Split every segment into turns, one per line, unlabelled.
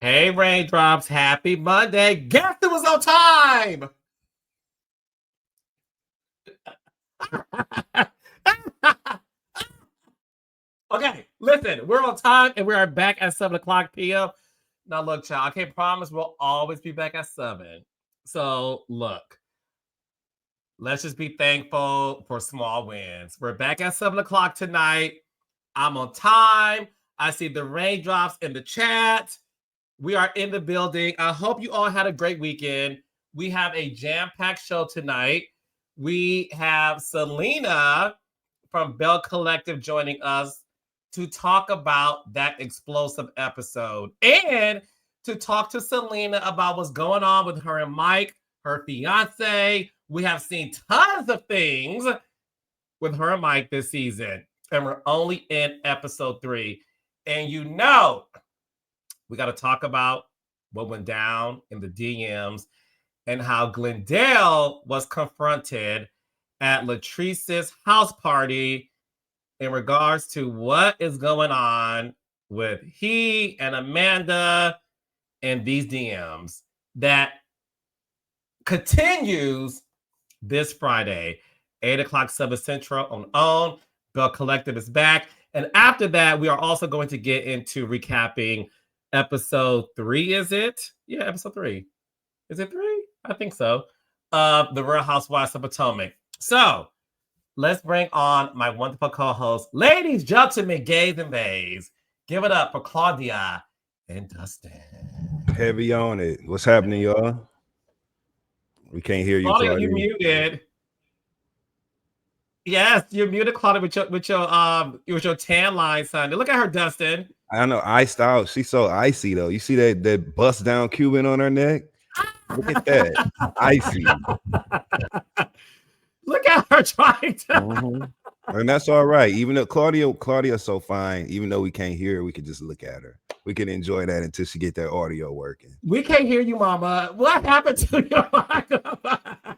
Hey, Raindrops, happy Monday. Guess who was on time? Okay, listen, we're on time and we are back at 7 o'clock p.m. Now, look, child, I can't promise we'll always be back at 7. So, look, let's just be thankful for small wins. We're back at 7 o'clock tonight. I'm on time. I see the raindrops in the chat. We are in the building. I hope you all had a great weekend. We have a jam-packed show tonight. We have Selena from Bell Collective joining us to talk about that explosive episode and to talk to Selena about what's going on with her and Mike, her fiance. We have seen tons of things with her and Mike this season, and we're only in episode 3. And you know, we got to talk about what went down in the DMs and how Glendale was confronted at Latrice's house party in regards to what is going on with he and Amanda and these DMs that continues this Friday, 8 o'clock 7 Central on OWN. Bell Collective is back. And after that, we are also going to get into recapping episode 3, is it? Yeah, episode 3. Is it 3? I think so. The Real Housewives of Potomac. So let's bring on my wonderful co-hosts. Ladies, gentlemen, gays and bays. Give it up for Claudia and Dustin.
Heavy on it. What's happening, y'all? We can't hear you,
Claudia.
Claudia.
You muted. Yes, you're muted, Claudia, with your tan line, son. Look at her, Dustin.
I know, iced out. She's so icy though. You see that bust down Cuban on her neck? Look at that. Icy.
Look at her trying to.
And that's all right. Even though Claudia's so fine, even though we can't hear her, we can just look at her. We can enjoy that until she get that audio working.
We can't hear you, Mama. What happened to your microphone?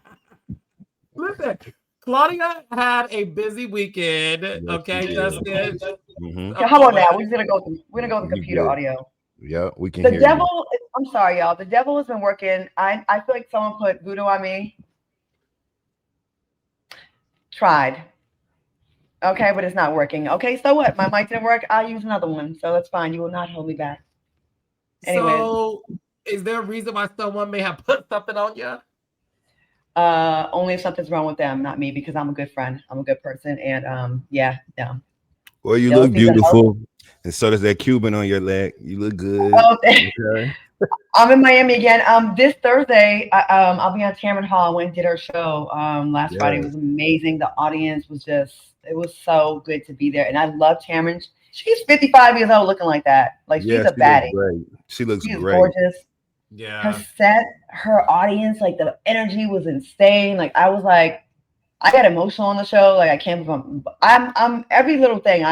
Listen, Claudia had a busy weekend.
Yes,
okay, Dustin.
How about now? We're gonna go with the computer audio.
Yeah, we can
the
hear
devil,
you.
I'm sorry, y'all. The devil has been working. I feel like someone put voodoo on me. Tried. Okay, but it's not working. Okay, so what? My mic didn't work. I'll use another one. So that's fine. You will not hold me back. Anyways.
So is there a reason why someone may have put something on you?
Only if something's wrong with them, not me, because I'm a good friend. I'm a good person. And yeah.
Well, you look beautiful. And so does that Cuban on your leg. You look good.
Oh, okay. I'm in Miami again. This Thursday, I'll be on Tamron Hall. Wendy did her show last Friday. It was amazing. The audience was it was so good to be there. And I love Tamron. She's 55 years old looking like that. Like she's a baddie.
She looks great.
Gorgeous.
Yeah.
Her set, her audience, like the energy was insane. Like I was like, I got emotional on the show. Like I can't believe I'm every little thing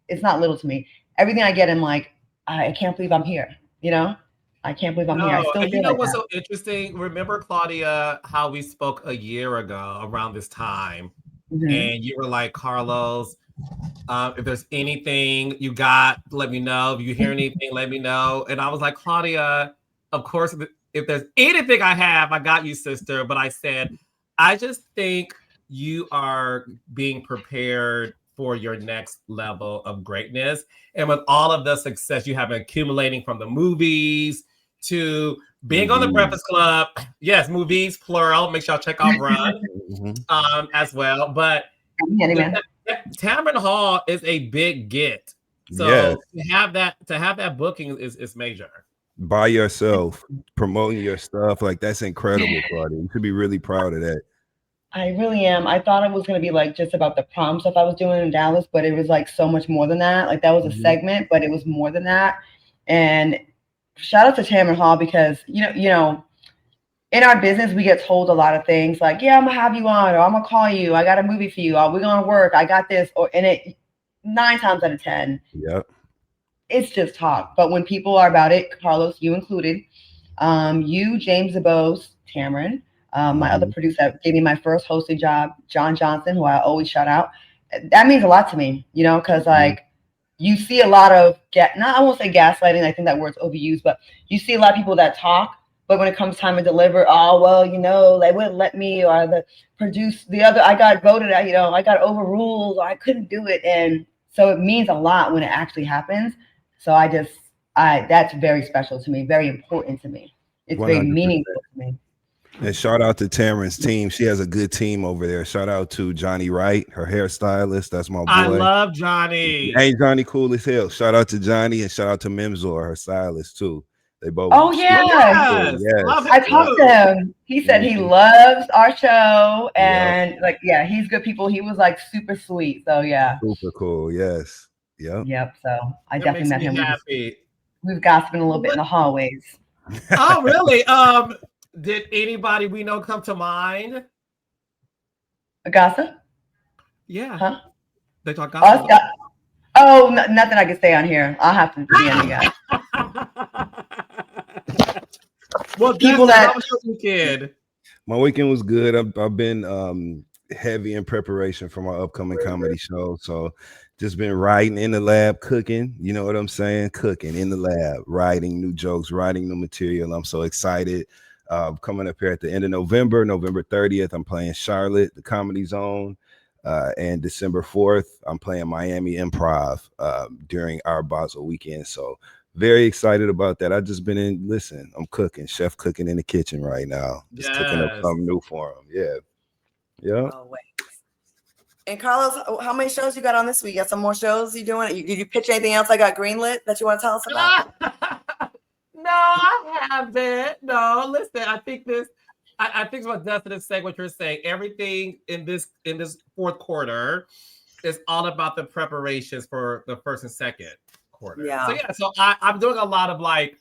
it's not little to me. Everything I get, I'm like, I can't believe I'm here. You know, I can't believe I'm here. I still
and you know
like
what's
that.
so interesting? Remember, Claudia, how we spoke a year ago around this time, and you were like, Carlos, if there's anything you got, let me know. If you hear anything, let me know. And I was like, Claudia, of course, if there's anything I have, I got you, sister. But I said, I just think you are being prepared for your next level of greatness. And with all of the success you have been accumulating from the movies to being on the Breakfast Club, yes, movies, plural, make sure y'all check out Run as well. But Tamron Hall is a big get. So to have that booking is major.
By yourself, promoting your stuff, like that's incredible, Claudia. You should be really proud of that.
I really am. I thought it was going to be like just about the prom stuff I was doing in Dallas, but it was like so much more than that. Like that was a segment, but it was more than that. And shout out to Tamron Hall because you know, in our business we get told a lot of things like, yeah, I'm gonna have you on, or I'm gonna call you, I got a movie for you, or we're gonna work, I got this, or and it 9 times out of 10, it's just talk. But when people are about it, Carlos, you included, you, James Zabose, Tamron. My other producer that gave me my first hosting job, John Johnson, who I always shout out. That means a lot to me, you know, because like you see a lot of I won't say gaslighting. I think that word's overused, but you see a lot of people that talk, but when it comes time to deliver, oh well, they wouldn't let me, or I got voted out, I got overruled, or I couldn't do it, and so it means a lot when it actually happens. So that's very special to me, very important to me. It's very
100%.
meaningful to me.
And shout out to Tamron's team. She has a good team over there. Shout out to Johnny Wright, her hairstylist. That's my boy.
I love Johnny.
Ain't Johnny cool as hell? Shout out to Johnny and shout out to Memzor, her stylist too. They both.
Oh yeah,
yes.
I talked to him. He said he loves our show, and he's good people. He was like super sweet. So yeah,
super cool. Yes.
Yep. So I definitely met him.
Happy.
We've gossiping a little bit in the hallways.
Oh really? Did anybody we know come to mind?
A gossip?
Yeah.
Huh?
They talk gossip.
Nothing I can say on here. I'll have to DM you guys.
Well,
people
how was your weekend?
My weekend was good. I've been heavy in preparation for my upcoming comedy show. So just been writing in the lab, cooking. You know what I'm saying? Cooking in the lab, writing new jokes, writing new material. I'm so excited. Coming up here at the end of November 30th, I'm playing Charlotte, the Comedy Zone. And December 4th, I'm playing Miami Improv during our Basel weekend. So very excited about that. I've just been I'm cooking, chef cooking in the kitchen right now. Just cooking up something new for them. Yeah.
Oh, wait. And Carlos, how many shows you got on this week? You got some more shows you doing? Did you pitch anything else I got greenlit that you want to tell us about?
No, I haven't. No, listen, I think what Dustin is saying, what you're saying, everything in this fourth quarter is all about the preparations for the first and second quarter.
Yeah.
So I'm doing a lot of like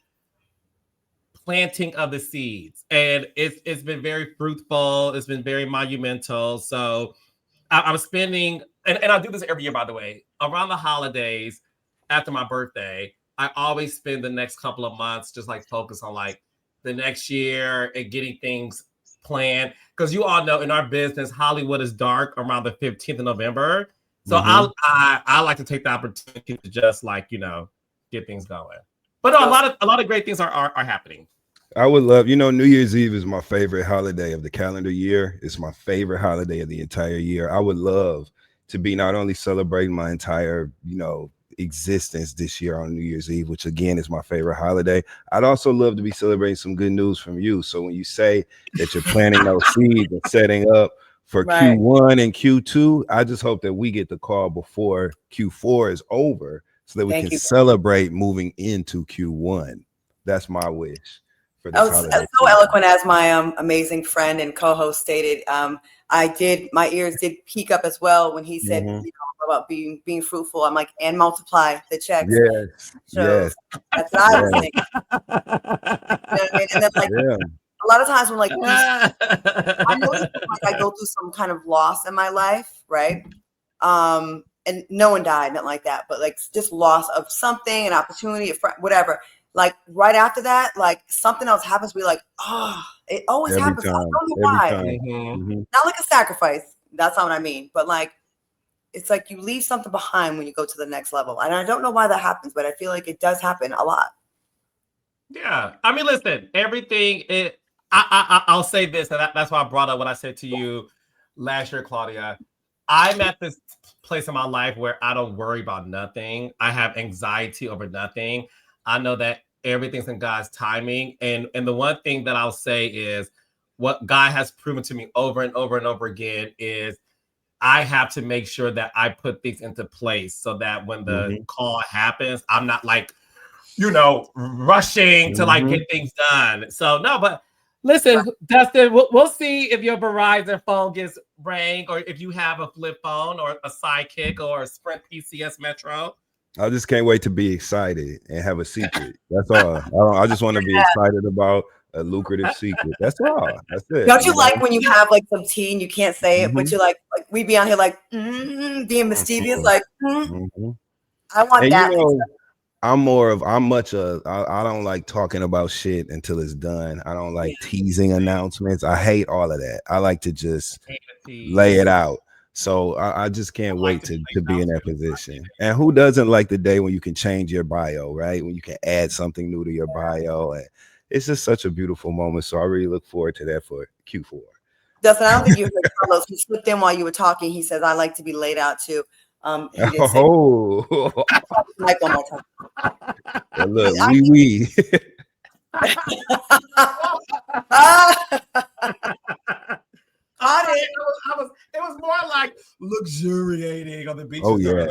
planting of the seeds, and it's been very fruitful. It's been very monumental. So I'm spending, and I do this every year, by the way, around the holidays after my birthday. I always spend the next couple of months just like focus on like the next year and getting things planned. Because you all know in our business, Hollywood is dark around the 15th of November. So I like to take the opportunity to just like, get things going. But no, a lot of great things are happening.
I would love, New Year's Eve is my favorite holiday of the calendar year. It's my favorite holiday of the entire year. I would love to be not only celebrating my entire, existence this year on New Year's Eve, which again is my favorite holiday. I'd also love to be celebrating some good news from you. So when you say that you're planting those seeds and setting up for Q1 and Q2, I just hope that we get the call before Q4 is over so that we can celebrate moving into Q1. That's my wish.
So eloquent as my amazing friend and co-host stated. My ears did peak up as well when he said about being fruitful. I'm like, and multiply the checks.
Yes.
That's what I was thinking. You know what I mean? And then a lot of times when I notice like I go through some kind of loss in my life, right? And no one died, nothing like that, but like just loss of something, an opportunity, whatever. Like right after that, like something else happens. We're like, it always happens. I don't know why. Not like a sacrifice. That's not what I mean. But like, it's like you leave something behind when you go to the next level. And I don't know why that happens, but I feel like it does happen a lot.
Yeah. I mean, listen, everything, I'll say this, and that's why I brought up what I said to you last year, Claudia. I'm at this place in my life where I don't worry about nothing. I have anxiety over nothing. I know that everything's in God's timing. And the one thing that I'll say is what God has proven to me over and over and over again is I have to make sure that I put things into place so that when the call happens, I'm not like, rushing to like get things done. So no, but listen, Dustin, we'll see if your Verizon phone gets rang or if you have a flip phone or a Sidekick or a Sprint PCS Metro.
I just can't wait to be excited and have a secret. That's all. I just want to be excited about a lucrative secret. That's all. That's it.
Don't you like when you have like some tea and you can't say it, but you like we be out here like being mischievous, like I want that.
I'm I don't like talking about shit until it's done. I don't like teasing announcements. I hate all of that. I like to just lay it out. So I just can't wait to be in that position. And who doesn't like the day when you can change your bio, right? When you can add something new to your bio. And it's just such a beautiful moment. So I really look forward to that for Q4.
Dustin, I don't think you heard Carlos. He slipped in while you were talking. He says, I like to be laid out too. He did say, Mike one more time.
Well, look, we.
It was more like luxuriating on the beach.
Oh, yeah.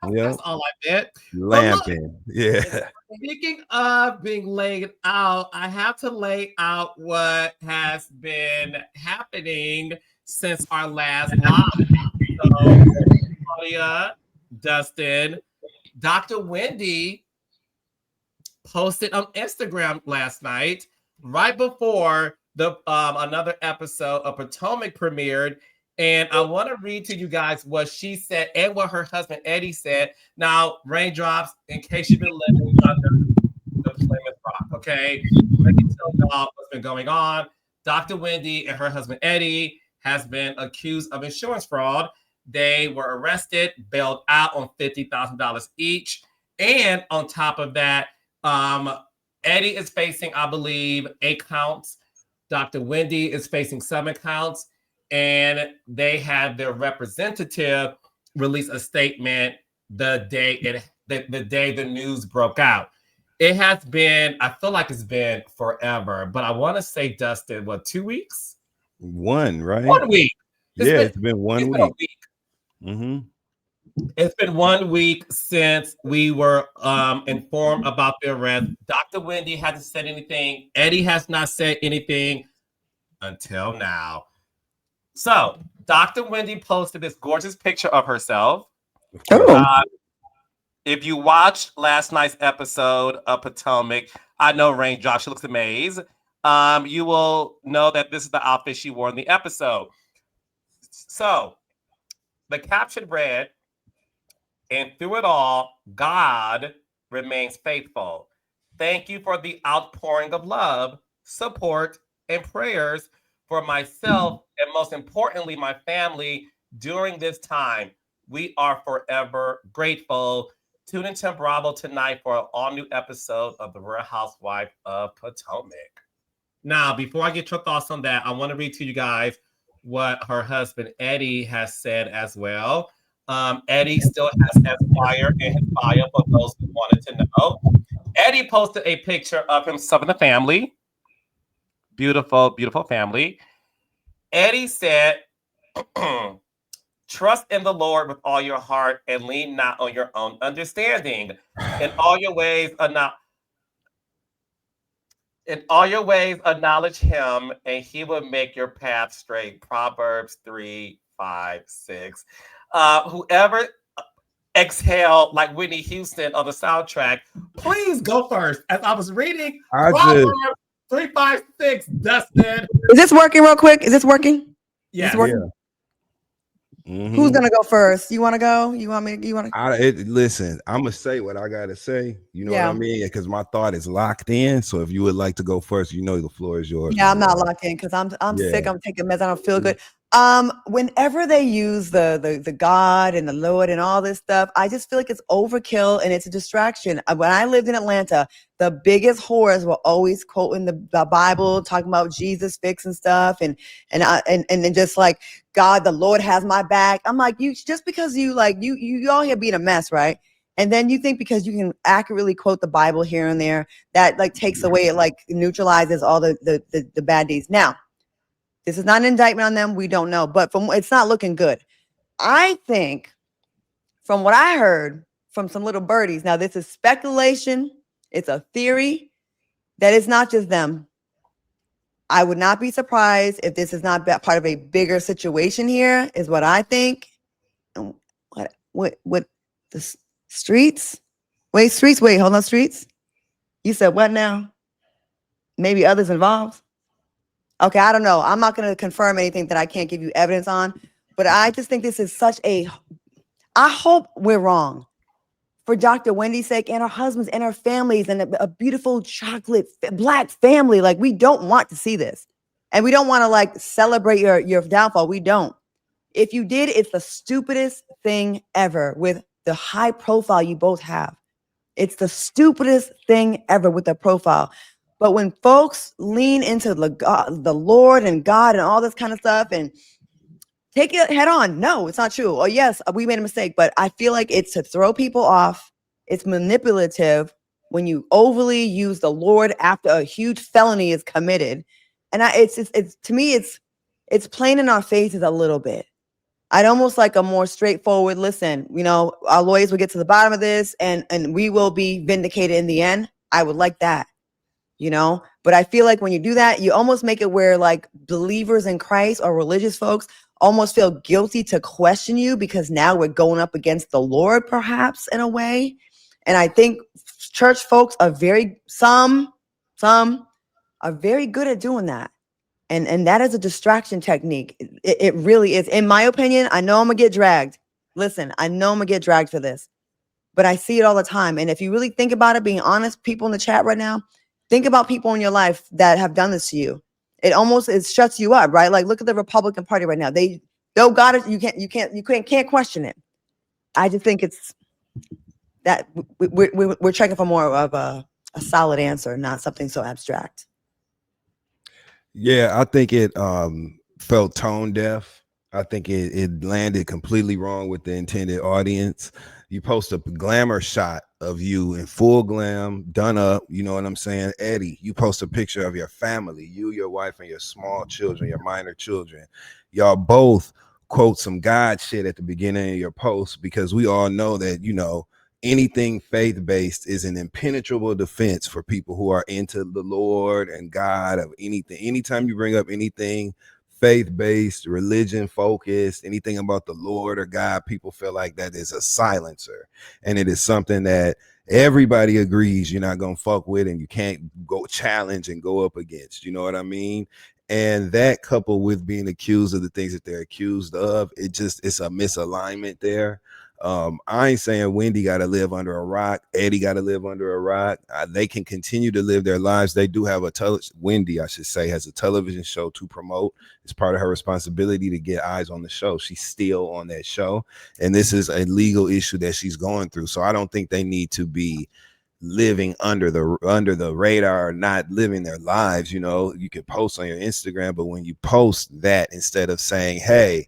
That's all I meant.
Lamping. Yeah.
Speaking of being laid out, I have to lay out what has been happening since our last live. So, Claudia, Dustin, Dr. Wendy posted on Instagram last night, right before the another episode of Potomac premiered. And I want to read to you guys what she said and what her husband Eddie said. Now, raindrops, in case you've been living under the Plymouth Rock, okay? Let me tell y'all what's been going on. Dr. Wendy and her husband Eddie has been accused of insurance fraud. They were arrested, bailed out on $50,000 each. And on top of that, Eddie is facing, I believe, 8 counts. Dr. Wendy is facing 7 counts. And they had their representative release a statement the day the news broke out. It has been, I feel like it's been forever, but I want to say, Dustin, what, 2 weeks?
1, right?
1 week.
It's been 1 week.
Mm-hmm. It's been 1 week since we were informed about the arrest. Dr. Wendy hasn't said anything. Eddie has not said anything until now. So, Dr. Wendy posted this gorgeous picture of herself. If you watched last night's episode of Potomac, I know Raindrop, she looks amazing. You will know that this is the outfit she wore in the episode. So, the caption read, "And through it all, God remains faithful. Thank you for the outpouring of love, support, and prayers for myself and most importantly, my family during this time. We are forever grateful." Tune into Bravo tonight for an all-new episode of The Real Housewife of Potomac. Now, before I get your thoughts on that, I want to read to you guys what her husband Eddie has said as well. Eddie still has Esquire in his bio for those who wanted to know. Eddie posted a picture of himself and the family. Beautiful, beautiful family. Eddie said, "Trust in the Lord with all your heart and lean not on your own understanding. In all your ways, acknowledge him, and he will make your path straight." Proverbs 3:5-6. Whoever exhaled like Whitney Houston on the soundtrack, please go first. As I was reading Proverbs 3:5-6, Dustin.
Is this working real quick? Is this working?
Yeah.
Mm-hmm.
Who's gonna go first? You want to go? You want me? You want to?
Listen, I'm gonna say what I gotta say. You know what I mean? Because my thought is locked in. So if you would like to go first, you know the floor is yours.
Yeah, I'm not locked in because I'm sick. I'm taking meds. I don't feel good. Whenever they use the God and the Lord and all this stuff, I just feel like it's overkill and it's a distraction. When I lived in Atlanta, the biggest whores were always quoting the Bible, talking about Jesus fixing stuff, and just like, God, the Lord has my back. I'm like, you just because you all here being a mess, right? And then you think because you can accurately quote the Bible here and there, that like takes away, it like neutralizes all the bad deeds. Now, this is not an indictment on them. We don't know, but it's not looking good. I think from what I heard from some little birdies, now this is speculation. It's a theory that it's not just them. I would not be surprised if this is not part of a bigger situation here, is what I think. And what the streets? Wait, streets. Wait, hold on, streets. You said what now? Maybe others involved? Okay, I don't know. I'm not going to confirm anything that I can't give you evidence on, but I just think this is I hope we're wrong for Dr. Wendy's sake and her husband's and her families and a beautiful chocolate Black family. Like, we don't want to see this. And we don't want to like celebrate your downfall. We don't. If you did, it's the stupidest thing ever with the high profile you both have. It's the stupidest thing ever with the profile. But when folks lean into the Lord and God and all this kind of stuff and take it head on, no, it's not true. Or yes, we made a mistake. But I feel like it's to throw people off. It's manipulative when you overly use the Lord after a huge felony is committed. And it's to me, it's plain in our faces a little bit. I'd almost like a more straightforward, listen, our lawyers will get to the bottom of this and we will be vindicated in the end. I would like that, but I feel like when you do that, you almost make it where like believers in Christ or religious folks almost feel guilty to question you because now we're going up against the Lord, perhaps in a way. And I think church folks are some are very good at doing that. And that is a distraction technique. It really is. In my opinion, I know I'm going to get dragged. Listen, I know I'm going to get dragged for this. But I see it all the time. And if you really think about it, being honest, people in the chat right now, think about people in your life that have done this to you. It shuts you up, right? Like look at the Republican Party right now. Though God is, you can't question it. I just think it's that we're checking for more of a solid answer, not something so abstract.
Yeah, I think it felt tone deaf. I think it landed completely wrong with the intended audience. You post a glamour shot of you in full glam, done up, you know what I'm saying? Eddie, you post a picture of your family, you, your wife, and your small children, your minor children. Y'all both quote some God shit at the beginning of your post because we all know that, anything faith-based is an impenetrable defense for people who are into the Lord and God of anything. Anytime you bring up anything faith-based, religion-focused, anything about the Lord or God, people feel like that is a silencer. And it is something that everybody agrees you're not going to fuck with and you can't go challenge and go up against. You know what I mean? And that coupled with being accused of the things that they're accused of, it's a misalignment there. I ain't saying Wendy got to live under a rock. Eddie got to live under a rock. They can continue to live their lives. They do have Wendy, I should say, has a television show to promote. It's part of her responsibility to get eyes on the show. She's still on that show. And this is a legal issue that she's going through. So I don't think they need to be living under the radar, not living their lives. You can post on your Instagram, but when you post that, instead of saying, hey,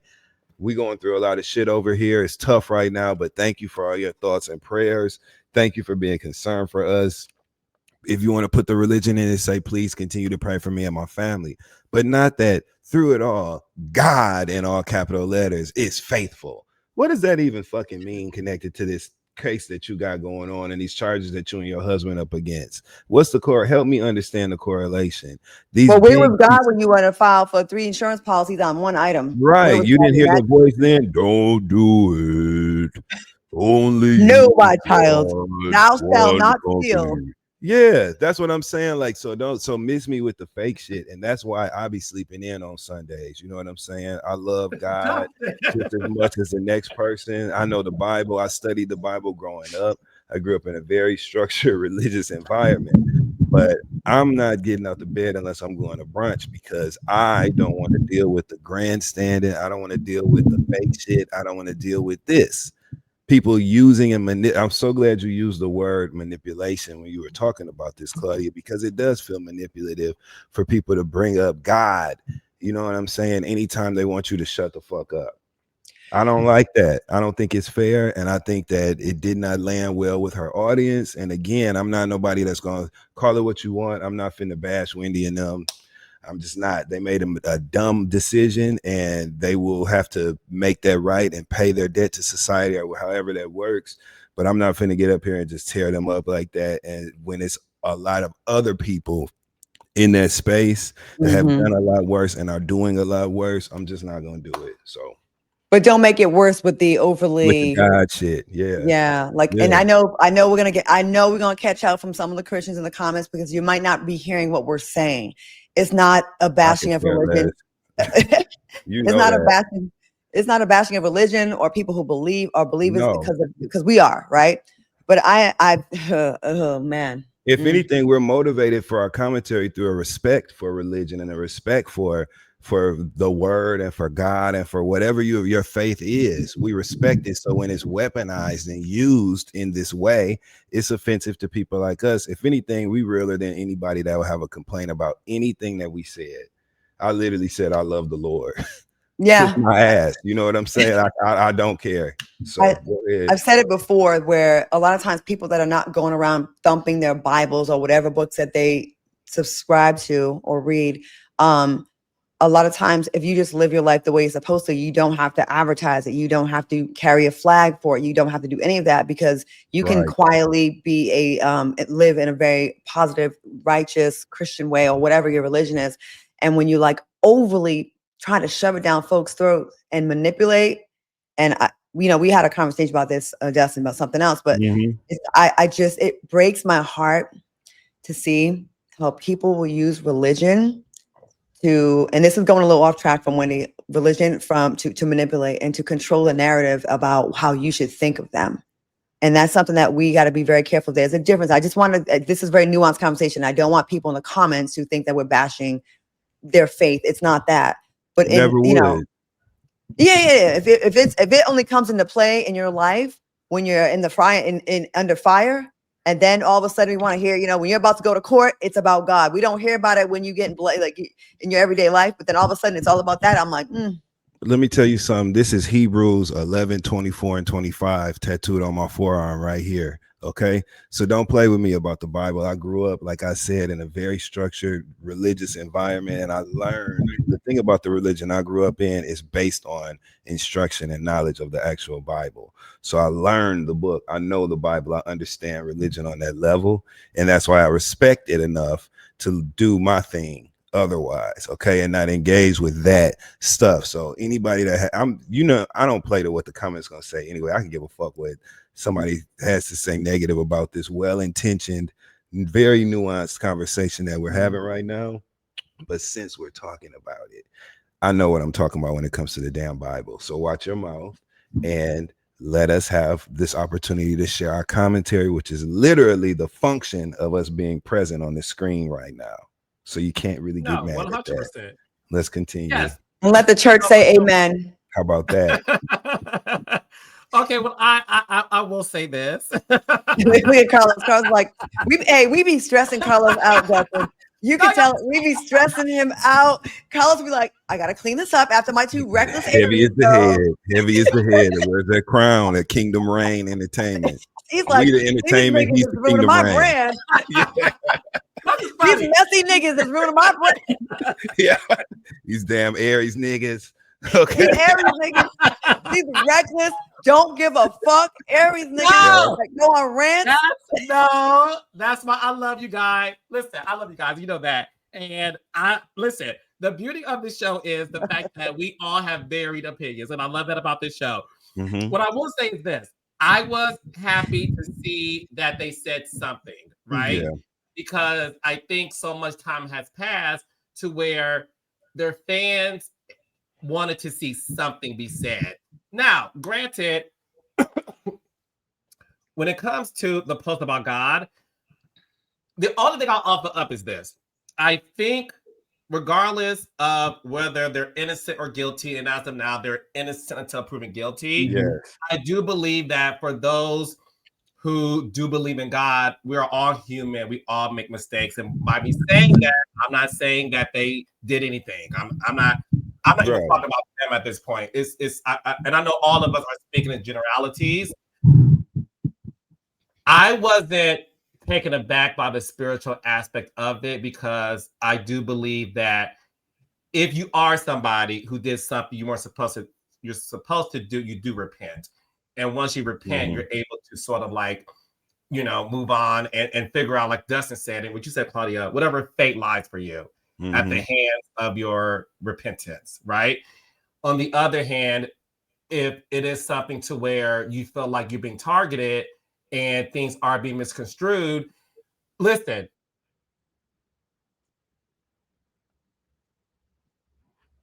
we going through a lot of shit over here. It's tough right now, but thank you for all your thoughts and prayers. Thank you for being concerned for us. If you want to put the religion in and say, please continue to pray for me and my family, but not that through it all, God in all capital letters is faithful. What does that even fucking mean connected to this case that you got going on and these charges that you and your husband up against? What's the core? Help me understand the correlation.
Where was God when you went to file for 3 insurance policies on one item?
Right. You didn't hear the voice then. Don't do it. Only
no, my child. Thou shalt not steal.
Yeah, that's what I'm saying. Like, so miss me with the fake shit. And that's why I be sleeping in on Sundays. You know what I'm saying? I love God just as much as the next person. I know the Bible. I studied the Bible growing up. I grew up in a very structured religious environment, but I'm not getting out of bed unless I'm going to brunch because I don't want to deal with the grandstanding. I don't want to deal with the fake shit. I don't want to deal with this. People using and I'm so glad you used the word manipulation when you were talking about this, Claudia, because it does feel manipulative for people to bring up God. You know what I'm saying? Anytime they want you to shut the fuck up. I don't like that. I don't think it's fair. And I think that it did not land well with her audience. And again, I'm not nobody that's going to call it what you want. I'm not finna bash Wendy and them. I'm just not. They made a dumb decision and they will have to make that right and pay their debt to society or however that works. But I'm not finna get up here and just tear them up like that. And when it's a lot of other people in that space that have done a lot worse and are doing a lot worse, I'm just not going to do it. So.
But don't make it worse with the overly
with the God shit.
Yeah. Like, and I know we're going to catch out from some of the Christians in the comments because you might not be hearing what we're saying. It's not a bashing of religion. It's not a bashing of religion or people who believe or believers because we are, right? But oh man.
If anything, we're motivated for our commentary through a respect for religion and a respect for for the word and for God and for whatever your faith is. We respect it. So when it's weaponized and used in this way, it's offensive to people like us. If anything, we realer than anybody that would have a complaint about anything that we said. I literally said, I love the Lord.
Yeah.
Kiss my ass. You know what I'm saying? I don't care. So
I've said it before, where a lot of times people that are not going around thumping their Bibles or whatever books that they subscribe to or read, a lot of times if you just live your life the way you're supposed to, you don't have to advertise it. You don't have to carry a flag for it. You don't have to do any of that, because you can quietly be live in a very positive, righteous Christian way, or whatever your religion is. And when you like overly try to shove it down folks' throats and manipulate, and we had a conversation about this, Dustin, about something else, but it breaks my heart to see how people will use religion to, and this is going a little off track from Wendy, religion to manipulate and to control the narrative about how you should think of them. And that's something that we got to be very careful. There's a difference. I just want to, this is a very nuanced conversation. I don't want people in the comments who think that we're bashing their faith. It's not that, but if it only comes into play in your life when you're in the fire, in under fire, and then all of a sudden we want to hear, when you're about to go to court, it's about God. We don't hear about it when you get like in your everyday life, but then all of a sudden it's all about that. I'm like,
Let me tell you something. This is Hebrews 11, 24 and 25 tattooed on my forearm right here. Okay. So don't play with me about the Bible. I grew up, like I said, in a very structured religious environment. And I learned the thing about the religion I grew up in is based on instruction and knowledge of the actual Bible. So I learned the book. I know the Bible. I understand religion on that level. And that's why I respect it enough to do my thing otherwise, okay, and not engage with that stuff. So anybody that I don't play to what the comments gonna say anyway. I can give a fuck what somebody has to say negative about this well-intentioned, very nuanced conversation that we're having right now. But since we're talking about it, I know what I'm talking about when it comes to the damn Bible. So watch your mouth and let us have this opportunity to share our commentary, which is literally the function of us being present on the screen right now. So you can't really get mad 100%. At that. Let's continue.
Yes.
And let the church say amen.
How about that?
Okay, well, I will say this.
Look at Carlos. Carlos like, we be stressing Carlos out, Justin. You can tell we be stressing him out. Carlos be like, I gotta clean this up after my two reckless.
Heavy is the head. Heavy is the head. Where's that crown at Kingdom Reign Entertainment?
He's like,
we the entertainment. He's the Kingdom
my
Reign.
Brand. These messy niggas is ruining my brand.
Yeah, these damn Aries niggas. Okay,
these Aries niggas, these reckless, don't give a fuck Aries niggas like go on rants.
That's why I love you guys. Listen, I love you guys. You know that. And listen, the beauty of this show is the fact that we all have varied opinions. And I love that about this show.
Mm-hmm.
What I will say is this. I was happy to see that they said something, right?
Yeah.
Because I think so much time has passed to where their fans wanted to see something be said. Now, granted, when it comes to the post about God, the only thing I'll offer up is this. I think regardless of whether they're innocent or guilty, and as of now, they're innocent until proven guilty.
Yes.
I do believe that for those who do believe in God, we're all human. We all make mistakes. And by me saying that, I'm not saying that they did anything. I'm not even talking about them at this point. And I know all of us are speaking in generalities. I wasn't taken aback by the spiritual aspect of it, because I do believe that if you are somebody who did something you're supposed to do, you do repent. And once you repent, you're able to sort of like, move on and figure out, like Dustin said, and what you said, Claudia, whatever fate lies for you at the hands of your repentance, right? On the other hand, if it is something to where you feel like you're being targeted and things are being misconstrued, listen.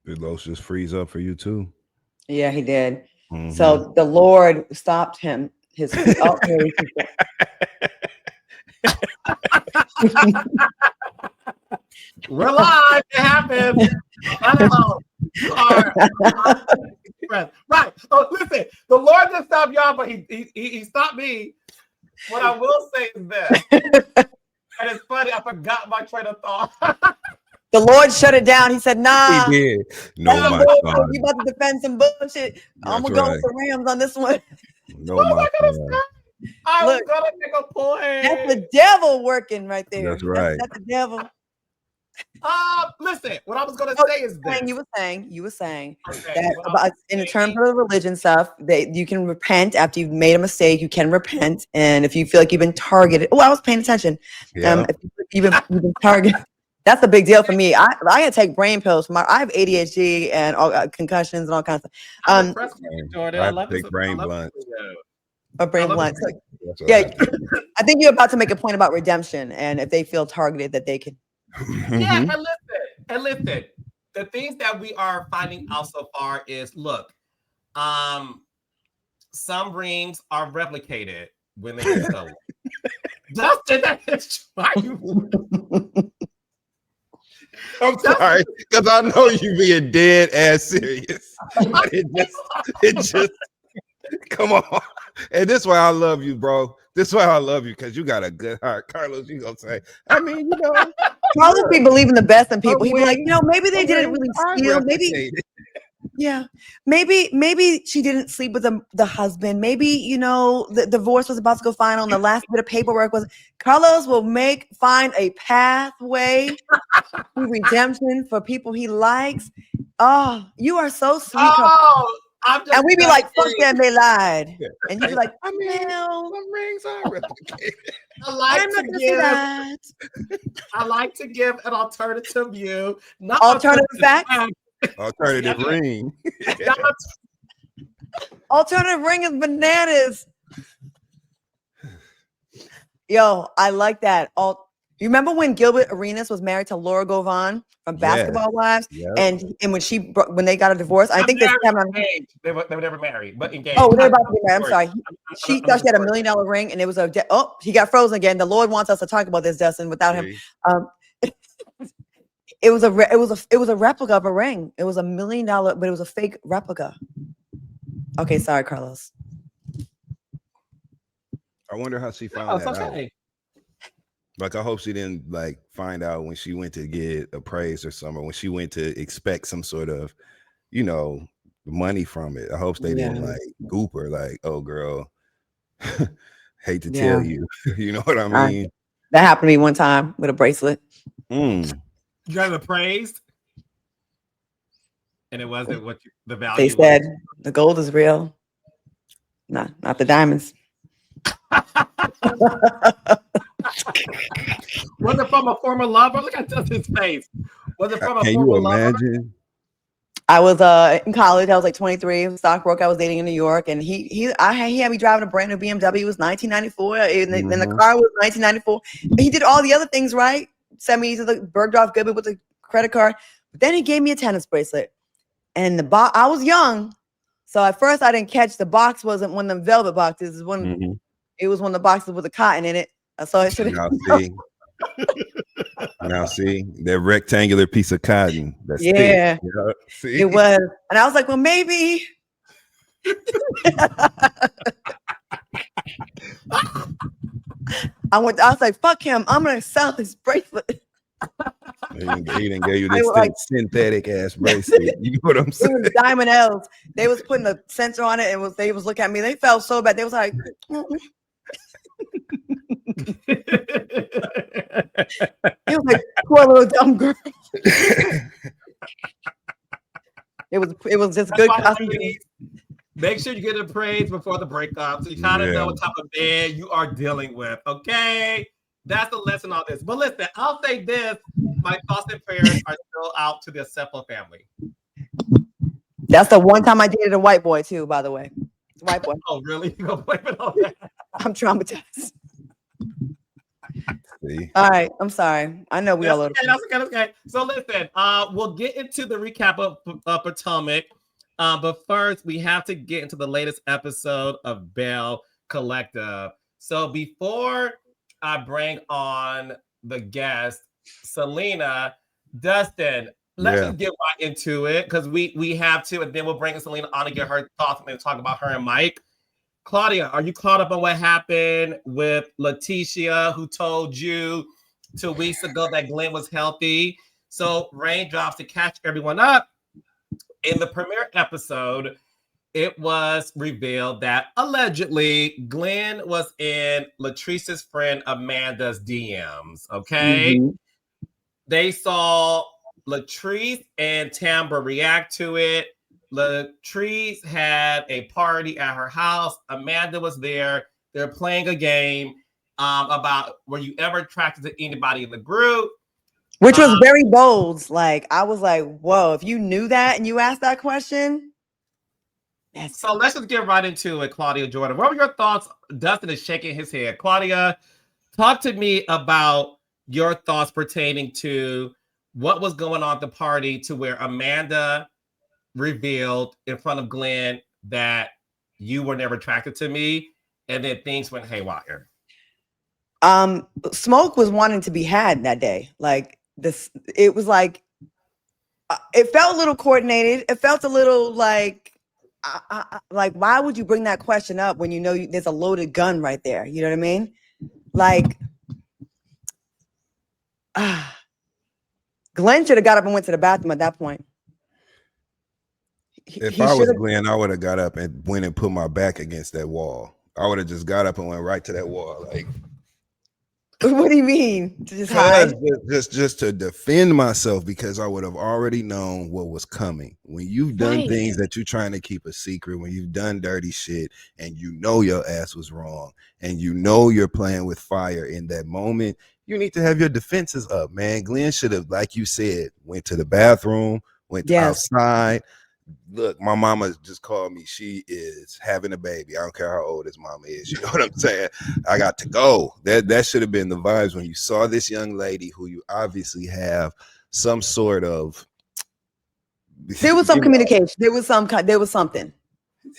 Did Los just freeze up for you too?
Yeah, he did. Mm-hmm. So the Lord stopped him.
We're live. It happened. Oh, you are right. Oh, listen, the Lord just stopped y'all, but he stopped me. What I will say is this, and it's funny, I forgot my train of thought.
The Lord shut it down. He said,
He
nah.
did. No,
That's some
my
bullshit.
son.
You about to defend some bullshit. I'm
That's
gonna go
right.
with the Rams on this one.
No,
What am
my
I gonna
son.
say? I was
Look,
gonna make a
that's
point.
the devil working right there.
That's right.
That's the devil.
Listen, what I was gonna
Oh,
say is this.
You were saying
Okay,
that
what I
about
was
in
saying-
terms of the religion stuff, that you can repent after you've made a mistake. You can repent, and if you feel like you've been targeted, oh, I was paying attention.
Yeah.
If you've been targeted, that's a big deal for me. I gotta take brain pills. I have ADHD and all concussions and all kinds of
I'm impressed with you, Jordan.
I
I
have to
love
take
this.
brain
I love
blunts.
this video.
a brain
I love
blunt.
this.
That's what
Yeah,
I
I think you're about to make a point about redemption, and if they feel targeted, that they can.
Yeah,
Mhm.
and listen. The things that we are finding out so far is look, some rings are replicated when they get stolen. Justin, that is why you.
I'm sorry, because I know you being dead ass serious. But it just, come on. And this is why I love you, bro. This is why I love you, because you got a good heart. Carlos, you gonna say, I mean, you know.
Carlos be believing the best in people.
Some
He'd be like,
wings-
maybe they
some
didn't
wings
really
are
steal. Maybe,
replicated.
yeah, maybe she didn't sleep with the husband. Maybe the divorce was about to go final, and the last bit of paperwork was. Carlos will find a pathway to redemption for people he likes. Oh, you are so sweet, Carlos.
Oh, I'm just
And we be like, fuck
saying.
them, they lied.
Yeah.
And you be like,
I mean,
well,
some rings are replicated.
I like
I'm not
to
gonna say
give.
that.
I like to give an alternative view, not
Alternative facts?
Alternative
Yeah.
ring.
Not
Alternative ring is bananas. Yo, I like that. You remember when Gilbert Arenas was married to Laura Govan from
Yes.
Basketball Wives?
Yep.
And when they got a divorce, I think they
married,
having.
engaged. They were never married, but engaged.
Oh, they're about to be married. I'm sorry. She
I know
thought she had a
the
$1 million ring, and it was he got frozen again. The Lord wants us to talk about this, Dustin, without him. It was a replica of a ring. It was $1 million, but it was a fake replica. Okay, sorry, Carlos.
I wonder how she found that out.
Okay.
Like, I hope she didn't find out when she went to get appraised or something, or when she went to expect some sort of, money from it. I hope they didn't goop her like, oh girl, hate to tell you. You know what I mean?
That happened to me one time with a bracelet.
You got it appraised, and it wasn't what the value.
They said the gold is real, not the diamonds.
Was it from a former lover? Look at Justin's face. Was it from a
Can
former
you
lover?
imagine?
I was in college. I was like 23. Stockbroker. I was dating in New York, and he had me driving a brand new BMW. It was 1994, and the car was 1994. He did all the other things right. Sent me to the Bergdorf Goodman with a credit card, but then he gave me a tennis bracelet, and the box. I was young, so at first I didn't catch the box wasn't one of the velvet boxes. It was one of the boxes with the cotton in it. So I should have.
Now see that rectangular piece of cotton. That's
yeah,
see?
it was, and I was like, well, maybe. I was like, fuck him. I'm gonna sell his bracelet.
He didn't give you this synthetic ass bracelet. You know what I'm saying?
It was Diamond L's. They was putting a sensor on it, and they was looking at me. They felt so bad. They was like, it was like, poor little dumb girl. It was just good costume.
Make sure you get appraised before the breakup, so you kind of know what type of man you are dealing with. Okay, that's the lesson on this. But listen, I'll say this: my thoughts and prayers are still out to the Cephala family.
That's the one time I dated a white boy too, by the way. It's a white boy.
Oh, really? You gonna blame it on that?
I'm traumatized.
See?
All right, I'm sorry. I know we all are.
That's okay. So listen, we'll get into the recap of Potomac. But first, we have to get into the latest episode of Bell Collective. So before I bring on the guest, Selena, Dustin, let's just get right into it because we have to, and then we'll bring Selena on to get her thoughts and then talk about her and Mike. Claudia, are you caught up on what happened with Letitia, who told you 2 weeks ago that Glen was healthy? So, raindrops to catch everyone up. In the premiere episode, it was revealed that allegedly Glen was in Latrice's friend Amanda's DMs. Okay.
Mm-hmm.
They saw Latrice and Tambra react to it. Latrice had a party at her house. Amanda was there. They're playing a game about were you ever attracted to anybody in the group?
Which was very bold. Like, I was like, whoa, if you knew that and you asked that question.
So let's just get right into it, Claudia Jordan. What were your thoughts? Dustin is shaking his head. Claudia, talk to me about your thoughts pertaining to what was going on at the party to where Amanda revealed in front of Glen that you were never attracted to me, and then things went haywire.
Smoke was wanting to be had that day. Like this, it was like it felt a little coordinated. It felt a little like why would you bring that question up when you know there's a loaded gun right there? You know what I mean? Like, Glen should have got up and went to the bathroom at that point.
If I was Glen, I would have got up and went and put my back against that wall. I would have just got up and went right to that wall. Like,
what do you mean? To just hide?
Just to defend myself, because I would have already known what was coming. When you've done things that you're trying to keep a secret, when you've done dirty shit and you know your ass was wrong and you know you're playing with fire in that moment, you need to have your defenses up, man. Glen should have, like you said, went to the bathroom, went outside. Look, my mama just called me. She is having a baby. I don't care how old his mama is. You know what I'm saying? I got to go. That should have been the vibes when you saw this young lady who you obviously have some sort of.
There was some communication. There was something.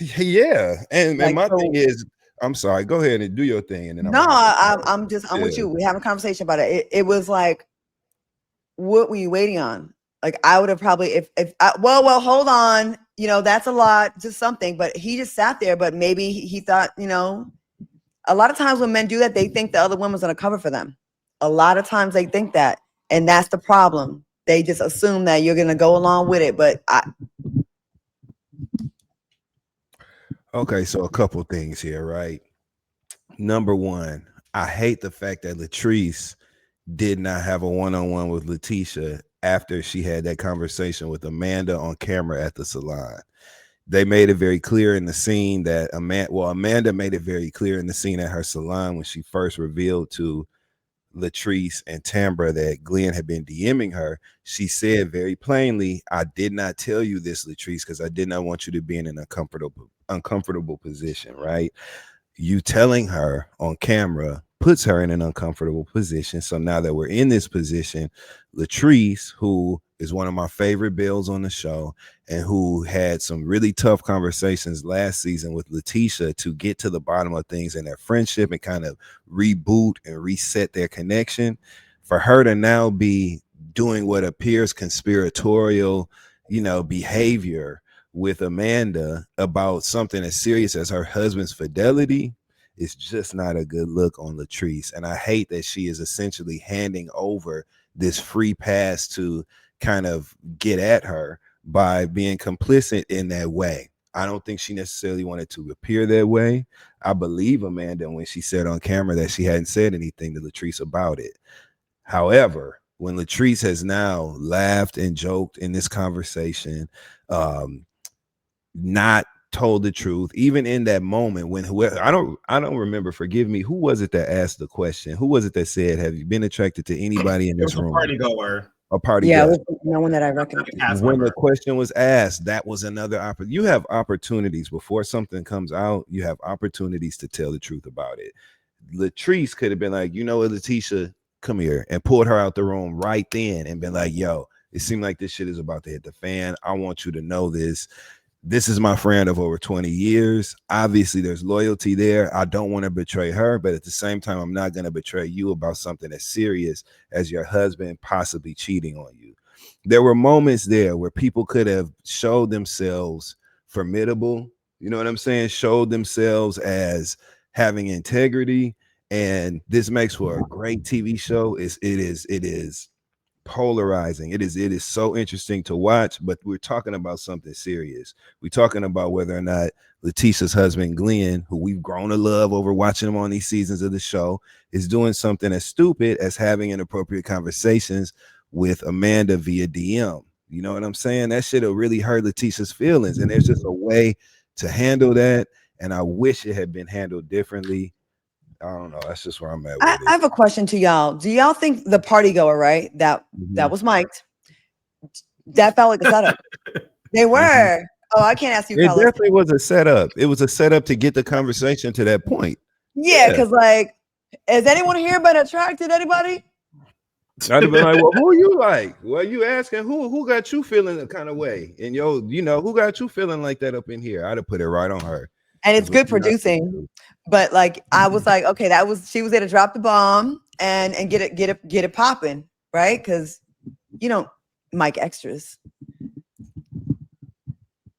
Yeah, and my thing is, I'm sorry. Go ahead and do your thing, and then
I'm with you. We're having a conversation about it. It was like, what were you waiting on? Like, I would have probably, well, hold on, that's a lot, just something, but he just sat there, but maybe he thought, a lot of times when men do that, they think the other woman's going to cover for them. A lot of times they think that, and that's the problem. They just assume that you're going to go along with it, but
Okay, so a couple things here, right? Number one, I hate the fact that Latrice did not have a one-on-one with Letitia after she had that conversation with Amanda on camera at the salon. They made it very clear in the scene that Amanda made it very clear in the scene at her salon when she first revealed to Latrice and Tambra that Glen had been DMing her. She said very plainly, I did not tell you this, Latrice, because I did not want you to be in an uncomfortable position, right? You telling her on camera puts her in an uncomfortable position. So now that we're in this position, Latrice, who is one of my favorite Bills on the show and who had some really tough conversations last season with Letitia to get to the bottom of things in their friendship and kind of reboot and reset their connection, for her to now be doing what appears conspiratorial, behavior with Amanda about something as serious as her husband's fidelity, it's just not a good look on Latrice. And I hate that she is essentially handing over this free pass to kind of get at her by being complicit in that way. I don't think she necessarily wanted to appear that way. I believe Amanda when she said on camera that she hadn't said anything to Latrice about it. However, when Latrice has now laughed and joked in this conversation, not told the truth, even in that moment when I don't remember, forgive me, who was it that asked the question? Who was it that said, have you been attracted to anybody in this room? A party goer.
No one that I recognize.
When the question was asked, that was another opportunity. You have opportunities before something comes out. You have opportunities to tell the truth about it. Latrice could have been like, Letitia, come here, and pulled her out the room right then and been like, yo, it seemed like this shit is about to hit the fan. I want you to know this. this is my friend of over 20 years. Obviously, there's loyalty there. I don't want to betray her, but at the same time, I'm not going to betray you about something as serious as your husband possibly cheating on you. There were moments there where people could have showed themselves formidable, you know what I'm saying? Showed themselves as having integrity. And this makes for a great TV show. It is polarizing. It is so interesting to watch, but we're talking about something serious. We're talking about whether or not Letitia's husband, Glen, who we've grown to love over watching him on these seasons of the show, is doing something as stupid as having inappropriate conversations with Amanda via DM. You know what I'm saying? That shit will really hurt Letitia's feelings. And there's just a way to handle that. And I wish it had been handled differently. I don't know. That's just where I'm at with it.
I have a question to y'all. Do y'all think the party goer, right? That was mic'd. That felt like a setup. They were. Oh, I can't ask you.
It definitely was a setup. It was a setup to get the conversation to that point.
Yeah, because like, has anyone here been attracted? Anybody?
I'd have been like, well, who you like? Well, you asking who got you feeling the kind of way? And who got you feeling like that up in here? I'd have put it right on her.
And it's good producing. But like I was like, okay, she was there to drop the bomb and get it popping, right? Because you don't mic extras.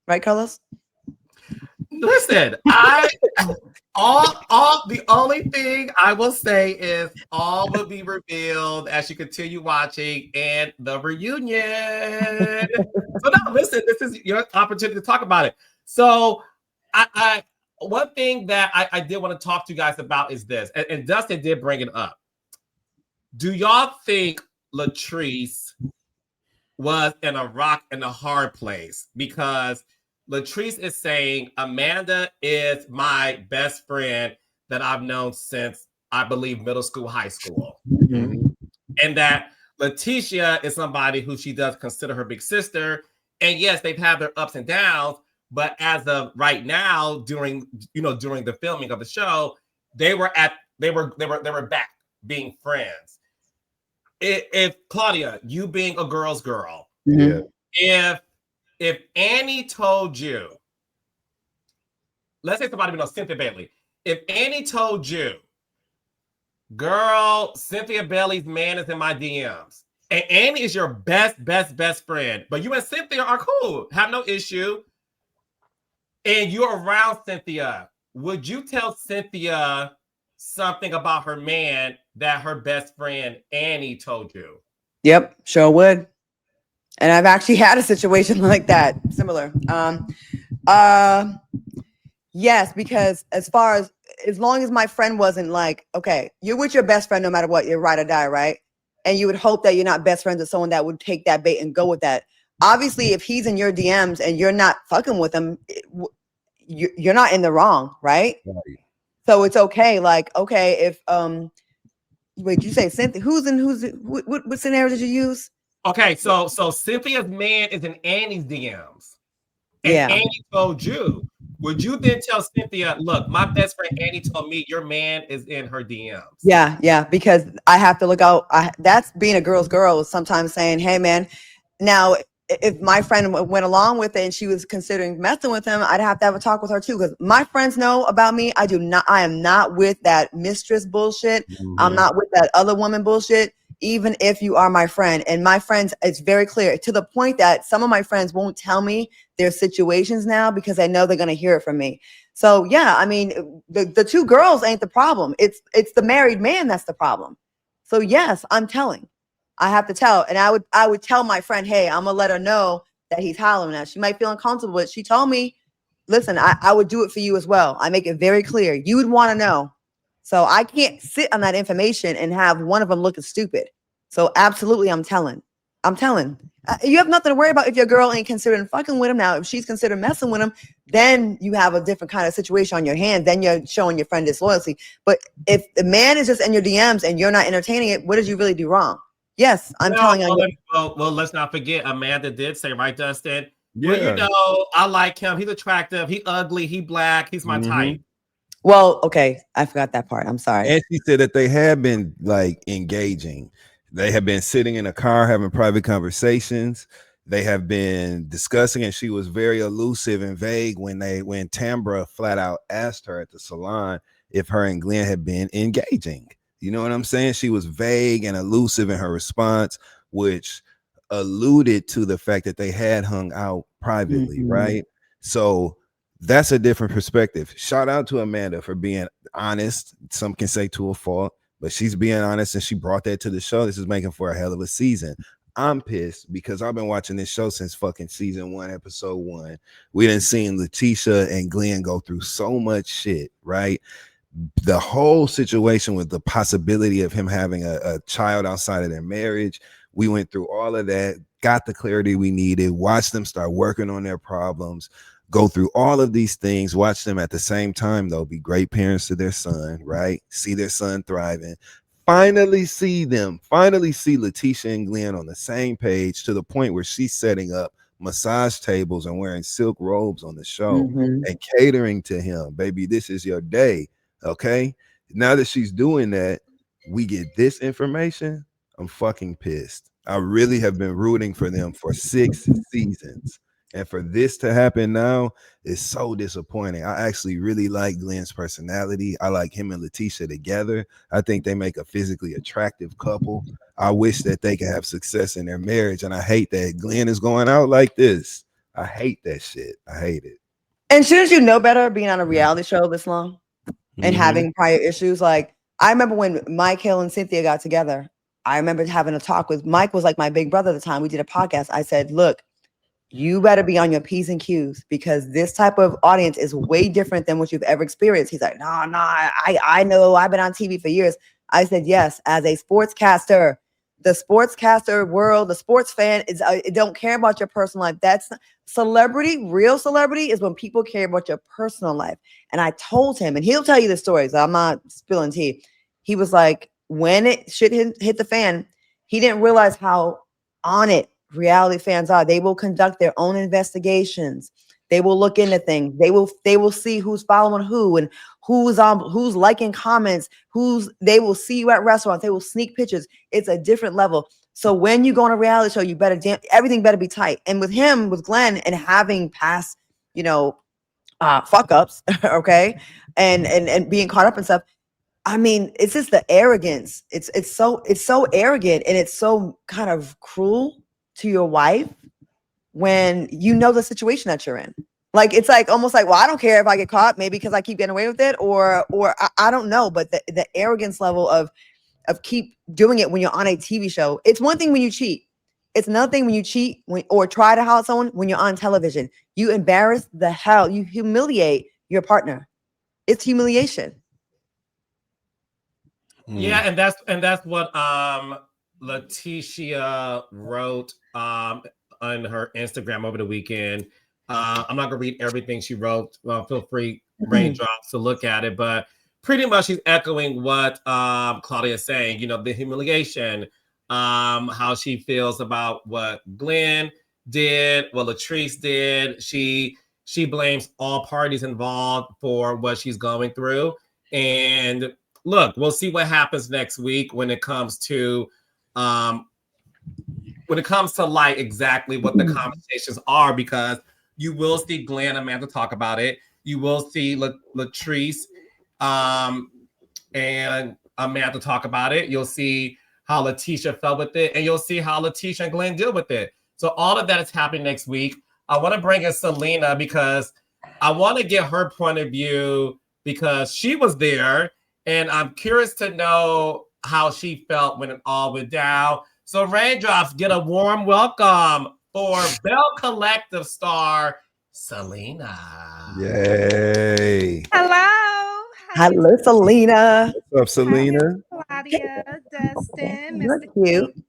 Right, Carlos?
Listen, the only thing I will say is all will be revealed as you continue watching and the reunion. So now listen, this is your opportunity to talk about it. So I one thing that I did want to talk to you guys about is this, and Dustin did bring it up. Do y'all think Latrice was in a rock and a hard place? Because Latrice is saying Amanda is my best friend that I've known since, I believe, middle school, high school. Mm-hmm. And that Letitia is somebody who she does consider her big sister. And yes, they've had their ups and downs, but as of right now, during the filming of the show, they were back being friends. If Claudia, you being a girl's girl, if Annie told you, let's say somebody we know, Cynthia Bailey, if Annie told you, girl, Cynthia Bailey's man is in my DMs, and Annie is your best friend, but you and Cynthia are cool, have no issue, and you're around Cynthia, would you tell Cynthia something about her man that her best friend Annie told you?
Yep, sure would. And I've actually had a situation like that, similar. Yes, because as long as my friend wasn't like, okay, you're with your best friend no matter what, you're ride or die, right? And you would hope that you're not best friends with someone that would take that bait and go with that. Obviously, if he's in your DMs and you're not fucking with him, you're not in the wrong, right? So it's okay. Like, okay, if wait, you say Cynthia? What scenario did you use?
Okay, so Cynthia's man is in Annie's DMs. And Annie told you. Would you then tell Cynthia, look, my best friend Annie told me your man is in her DMs? Yeah,
because I have to look out. That's being a girl's girl, sometimes saying, hey, man, now, if my friend went along with it and she was considering messing with him, I'd have to have a talk with her too. Because my friends know about me. I am not with that mistress bullshit. Mm-hmm. I'm not with that other woman bullshit. Even if you are my friend, and my friends, it's very clear to the point that some of my friends won't tell me their situations now because I know they're going to hear it from me. So yeah, I mean, the two girls ain't the problem. It's the married man that's the problem. So yes, I'm telling. I have to tell, and I would tell my friend, hey, I'm gonna let her know that he's hollering at. She might feel uncomfortable, but she told me, listen, I would do it for you as well. I make it very clear. You would want to know. So I can't sit on that information and have one of them looking stupid. So absolutely, I'm telling. You have nothing to worry about if your girl ain't considering fucking with him now. If she's considering messing with him, then you have a different kind of situation on your hands. Then you're showing your friend disloyalty. But if the man is just in your DMs and you're not entertaining it, what did you really do wrong? Yes, I'm telling you.
Well, let's not forget, Amanda did say, right, Dustin? Yeah. Well, I like him. He's attractive. He ugly. He black. He's my type.
Well, okay. I forgot that part. I'm sorry.
And she said that they have been like engaging. They have been sitting in a car having private conversations. they have been discussing, and she was very elusive and vague when Tambra flat out asked her at the salon if her and Glen had been engaging. You know what I'm saying? She was vague and elusive in her response, which alluded to the fact that they had hung out privately, right? So that's a different perspective. Shout out to Amanda for being honest. Some can say to a fault, but she's being honest, and she brought that to the show. This is making for a hell of a season. I'm pissed because I've been watching this show since fucking season 1, episode 1. We done seen Letitia and Glen go through so much shit, right? The whole situation with the possibility of him having a child outside of their marriage. We went through all of that, got the clarity we needed, watched them start working on their problems, go through all of these things, watch them at the same time, though, be great parents to their son, right? See their son thriving. Finally see Letitia and Glen on the same page to the point where she's setting up massage tables and wearing silk robes on the show and catering to him. Baby, this is your day, okay? Now that she's doing that, we get this information. I'm fucking pissed. I really have been rooting for them for 6 seasons. And for this to happen now is so disappointing. I actually really like Glen's personality. I like him and Letitia together. I think they make a physically attractive couple. I wish that they could have success in their marriage. And I hate that Glen is going out like this. I hate that shit. I hate it.
And shouldn't you know better being on a reality show this long and having prior issues? Like, I remember when Mike Hill and Cynthia got together. I remember having a talk with Mike, was like my big brother at the time. We did a podcast. I said, look, you better be on your P's and Q's because this type of audience is way different than what you've ever experienced. He's like, no, I know. I've been on TV for years. I said, yes, as a sportscaster, the sportscaster world, the sports fan is don't care about your personal life. That's celebrity. Real celebrity is when people care about your personal life. And I told him, and he'll tell you the stories. I'm not spilling tea. He was like, when it should hit the fan, he didn't realize how on it reality fans are. They will conduct their own investigations. They will look into things. They will see who's following who and who's liking comments, they will see you at restaurants. They will sneak pictures. It's a different level. So when you go on a reality show, you better everything better be tight. And with him, with Glen, and having past, fuck ups, okay, and being caught up and stuff. I mean, it's just the arrogance. It's so arrogant, and it's so kind of cruel to your wife when you know the situation that you're in. Like, it's like almost like, well, I don't care if I get caught, maybe because I keep getting away with it, or I don't know, but the arrogance level of keep doing it when you're on a TV show. It's one thing when you cheat. It's another thing when you cheat or try to house someone when you're on television. You embarrass the hell. You humiliate your partner. It's humiliation.
Yeah, and that's what Letitia wrote on her Instagram over the weekend. I'm not gonna read everything she wrote. Feel free, Raindrops, to look at it, but pretty much she's echoing what Claudia is saying. The humiliation, how she feels about what Glen did, what Latrice did. She blames all parties involved for what she's going through. And look, we'll see what happens next week when it comes to light exactly what the conversations are, because you will see Glen and Amanda talk about it. You will see Latrice and Amanda talk about it. You'll see how Letitia felt with it, and you'll see how Letitia and Glen deal with it. So all of that is happening next week. I want to bring in Selena because I want to get her point of view because she was there, and I'm curious to know how she felt when it all went down. So Raindrops, get a warm welcome for Bell Collective star Selena.
Yay.
Hello.
Hello, Selena.
What's up, Selena?
Hi, Claudia, Dustin,
You're
Mr.
cute.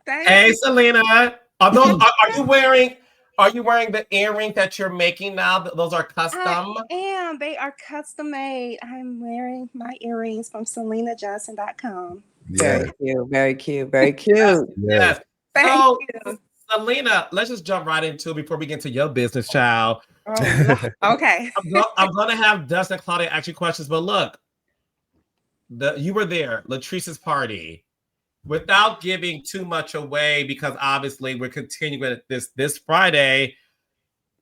Hey, Selena. Are you wearing the earring that you're making now? Those are custom?
I am. They are custom made. I'm wearing my earrings from SelenaJohnson.com.
Yeah.
Very cute. Very cute. Very cute.
Yes.
Thank
So,
you.
Selena, let's just jump right into it before we get into your business, child.
Oh, okay.
I'm going to have Dustin and Claudia ask you questions, but look, you were there, Latrice's party. without giving too much away, because obviously we're continuing this Friday,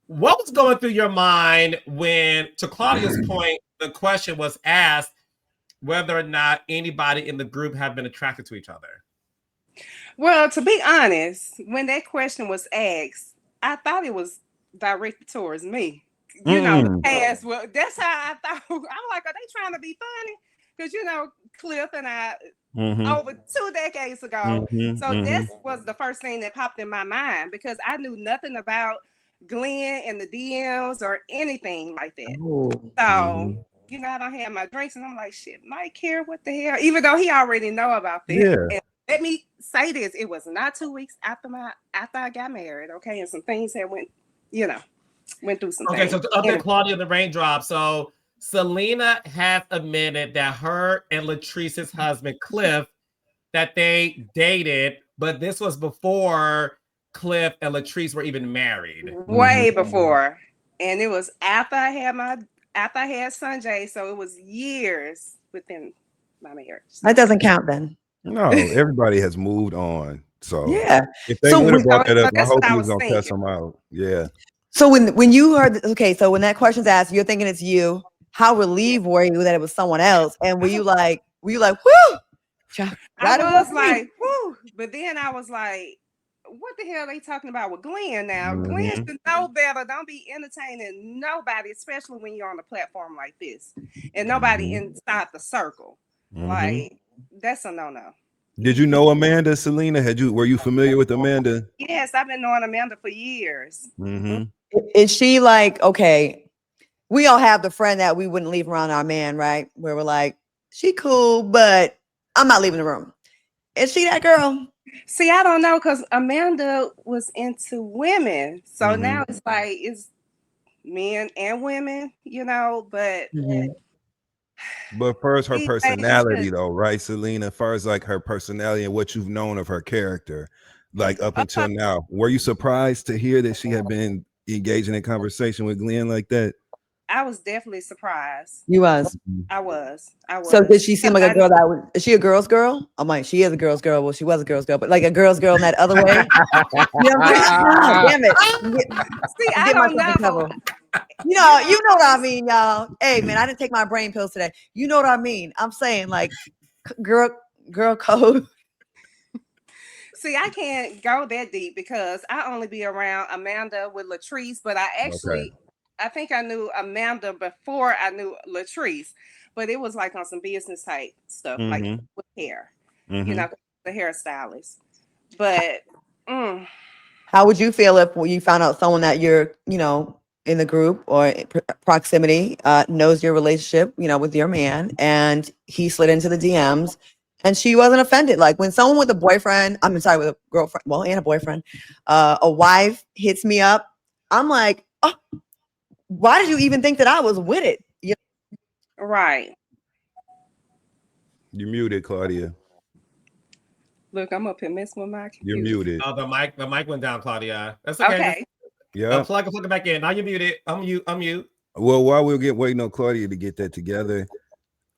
what was going through your mind when, to Claudia's point, the question was asked whether or not anybody in the group had been attracted to each other?
Well, to be honest, when that question was asked, I thought it was directed towards me. You know, the past. Well, that's how I thought. I'm like, are they trying to be funny? Because Cliff and I over 2 decades ago. So this was the first thing that popped in my mind because I knew nothing about Glen and the DMs or anything like that. So I don't have my drinks, and I'm like, shit, Mike care what the hell? Even though he already know about this.
Yeah.
And let me say this: it was not 2 weeks after I got married, okay, and some things had went through some things.
Okay, so other Claudia the Raindrop. So Selena has admitted that her and Latrice's husband Cliff that they dated, but this was before Cliff and Latrice were even married.
Way before, and it was after I had Sanjay, so it was years within my marriage.
That doesn't count then.
No, everybody has moved on. So
yeah,
if they would have brought that up, I hope he was gonna cuss them out. Yeah.
So when you heard, so when that question's asked, you're thinking it's you. How relieved were you that it was someone else? And were you like, whoo?
I was like, whoo, but then I was like, what the hell are they talking about with Glen now? Glen should know better. Don't be entertaining nobody, especially when you're on a platform like this and nobody inside the circle. Like, that's a no-no.
Did you know Amanda, Selena? Were you familiar with Amanda?
Yes, I've been knowing Amanda for years.
Is she like, okay, we all have the friend that we wouldn't leave around our man, right? Where we're like, she cool, but I'm not leaving the room. Is she that girl?
See, I don't know, because Amanda was into women. So now it's like, it's men and women, but...
But first, her personality, though, right, Selena? Far as like her personality and what you've known of her character, like up until now, were you surprised to hear that she had been engaging in conversation with Glen like that?
I was definitely surprised.
You was.
I was.
So did she seem like a girl that was? Is she a girl's girl? I'm like, she is a girl's girl. Well, she was a girl's girl, but like a girl's girl in that other way. Damn it!
See, I don't know.
You know what I mean, y'all. Hey, man, I didn't take my brain pills today. You know what I mean? I'm saying like, girl code.
See, I can't go that deep because I only be around Amanda with Latrice, but I actually, I think I knew Amanda before I knew Latrice, but it was like on some business type stuff, like with hair, the hairstylist. But
how would you feel if you found out someone that you're, in the group or proximity knows your relationship, with your man, and he slid into the DMs and she wasn't offended? Like when someone with a boyfriend, with a girlfriend, and a boyfriend, a wife hits me up, I'm like, oh, why did you even think that I was with it?
Right.
You're muted, Claudia.
Look, I'm up here messing with my computer.
You're muted.
Oh, the mic went down, Claudia. That's okay.
Okay.
Yeah.
Plug it back in. Now you're muted. I'm mute.
Well, while we're waiting on Claudia to get that together,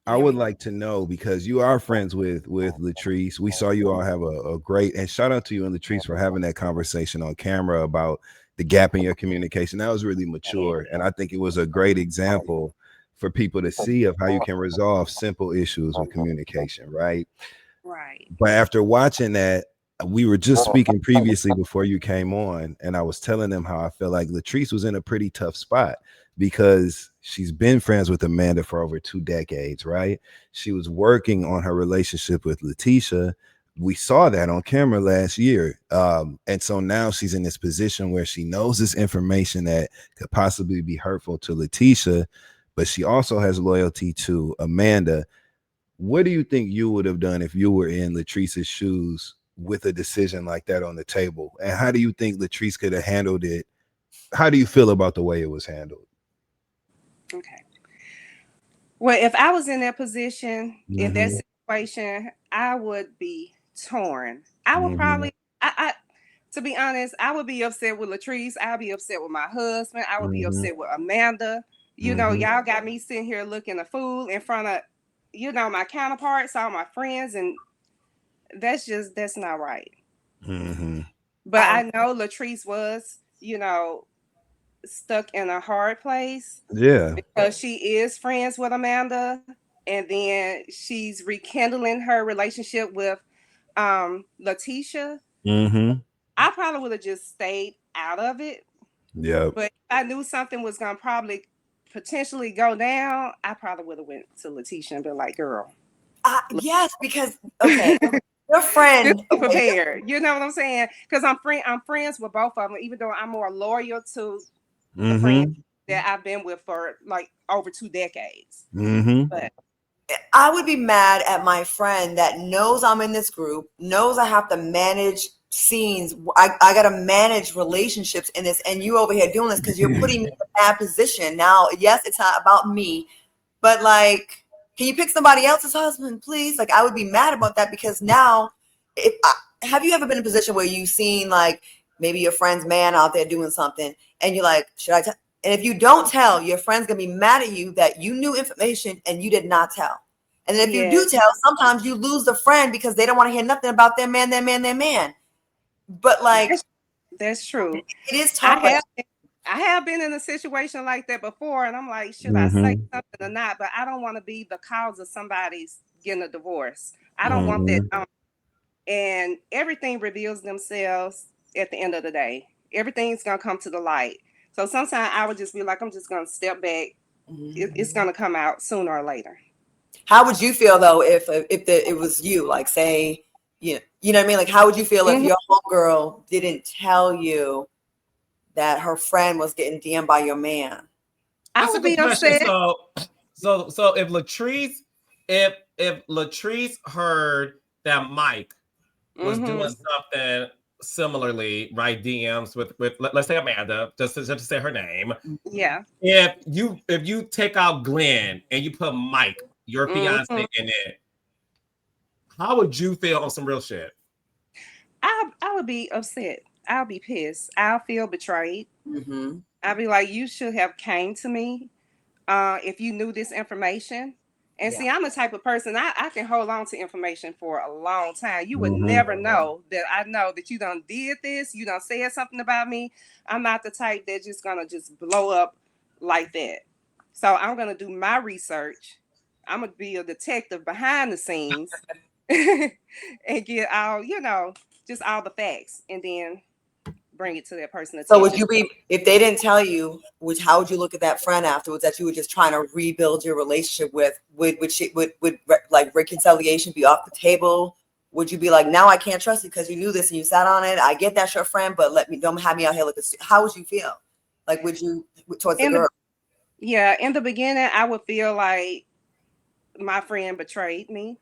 I would like to know, because you are friends with Latrice. We saw you all have a great, and shout out to you and Latrice for having that conversation on camera about the gap in your communication. That was really mature. And I think it was a great example for people to see of how you can resolve simple issues with communication, right?
Right.
But after watching that, we were just speaking previously before you came on, and I was telling them how I feel like Latrice was in a pretty tough spot because she's been friends with Amanda for over 2 decades, right? She was working on her relationship with Letitia. We saw that on camera last year. And so now she's in this position where she knows this information that could possibly be hurtful to Letitia, but she also has loyalty to Amanda. What do you think you would have done if you were in Latrice's shoes with a decision like that on the table? And how do you think Latrice could have handled it? How do you feel about the way it was handled?
Okay. Well, if I was in that position, in that situation, I would be torn. I would probably, to be honest, I would be upset with Latrice. I'd be upset with my husband. I would be upset with Amanda. Y'all got me sitting here looking a fool in front of, my counterparts, all my friends, and That's not right.
Mm-hmm.
But I know Latrice was, stuck in a hard place
Yeah.
because she is friends with Amanda, and then she's rekindling her relationship with Letitia.
Mm-hmm.
I probably would have just stayed out of it.
Yep.
But if I knew something was gonna probably potentially go down, I probably would have went to Letitia and been like, "Girl,
Yes, because okay, your
just
friend.
be
Okay,
prepared." You know what I'm saying? Because I'm friends with both of them, even though I'm more loyal to the friends
Mm-hmm.
that I've been with for like over 2 decades.
Mm-hmm.
But
I would be mad at my friend that knows I'm in this group, knows I have to manage scenes. I got to manage relationships in this, and you over here doing this because you're putting me in a bad position. Now, yes, it's not about me, but like, can you pick somebody else's husband, please? Like, I would be mad about that because now, have you ever been in a position where you've seen like maybe your friend's man out there doing something, and you're like, should I tell? And if you don't tell, your friend's gonna be mad at you that you knew information and you did not tell. And then if you do tell, sometimes you lose the friend because they don't want to hear nothing about their man, their man, their man. But like,
that's true.
it is tough.
I have been in a situation like that before, and I'm like, should I say
Mm-hmm.
something or not? But I don't want to be the cause of somebody's getting a divorce. I don't want
Mm-hmm.
that. And everything reveals themselves at the end of the day. Everything's gonna come to the light. So sometimes I would just be like, I'm just gonna step back. It's gonna come out sooner or later.
How would you feel though if it was you? Like, say, you know what I mean? Like, how would you feel if your homegirl didn't tell you that her friend was getting DM'd by your man?
I would be upset.
So if Latrice heard that Mike was doing something similarly, right? DMs with let's say Amanda, just to say her name.
Yeah.
If you take out Glenn and you put Mike, your fiance, in it, how would you feel on some real shit?
I would be upset. I'll be pissed. I'll feel betrayed. I'll be like, you should have came to me if you knew this information. And see, I'm the type of person, I can hold on to information for a long time. You would never know that I know that you done did this, you done said something about me. I'm not the type that's just gonna just blow up like that. So I'm gonna do my research. I'm gonna be a detective behind the scenes and get all, just all the facts and then bring it to that person.
So would you be, if they didn't tell you, how would you look at that friend afterwards that you were just trying to rebuild your relationship with? Would like reconciliation be off the table? Would you be like, now I can't trust you because you knew this and you sat on it? I get that's your friend, but don't have me out here like this. How would you feel? Like, would you towards the girl?
Yeah, in the beginning, I would feel like my friend betrayed me,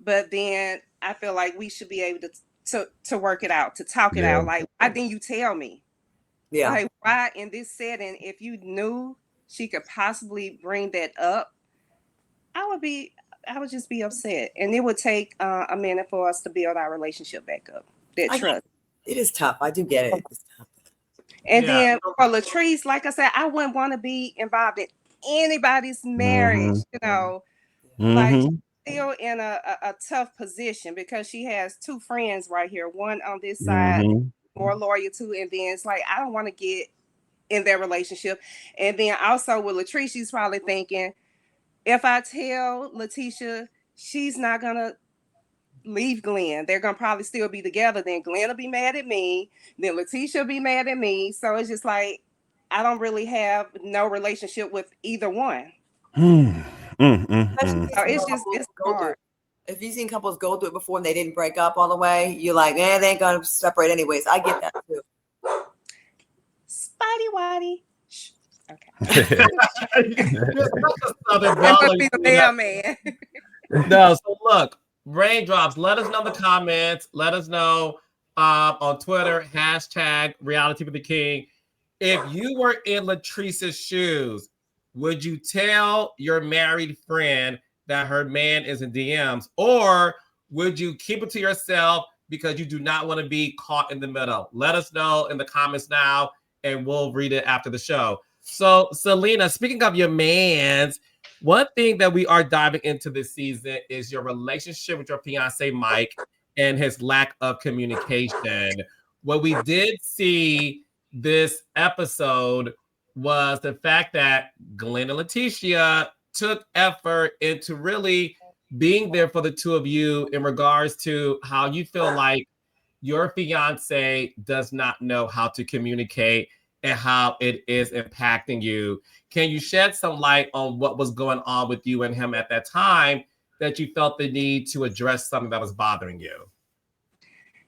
but then I feel like we should be able to work it out, to talk it out. Like, why didn't you tell me?
Yeah.
Like, why in this setting, if you knew she could possibly bring that up, I would just be upset, and it would take a minute for us to build our relationship back up. That trust.
It is tough. I do get it. It's tough.
And then for Latrice, like I said, I wouldn't want to be involved in anybody's marriage. Like, still in a tough position because she has two friends right here, one on this side, more loyal to, and then it's like, I don't want to get in their relationship. And then also with Latrice, she's probably thinking, if I tell Letitia, she's not gonna leave Glen. They're gonna probably still be together. Then Glen will be mad at me. Then Letitia will be mad at me. So it's just like, I don't really have no relationship with either one. So it's hard.
If you've seen couples go through it before and they didn't break up all the way, you're like, they ain't gonna separate anyways. I get that too.
Spidey Whitey.
Okay. No, so look, Raindrops, let us know in the comments. Let us know on Twitter, #reality for the king. If you were in Latrice's shoes, would you tell your married friend that her man is in DMs? Or would you keep it to yourself because you do not want to be caught in the middle? Let us know in the comments now, and we'll read it after the show. So, Selena, speaking of your mans, one thing that we are diving into this season is your relationship with your fiance, Mike, and his lack of communication. What we did see this episode was the fact that Glenn and Letitia took effort into really being there for the two of you in regards to how you feel like your fiance does not know how to communicate and how it is impacting you. Can you shed some light on what was going on with you and him at that time that you felt the need to address something that was bothering you?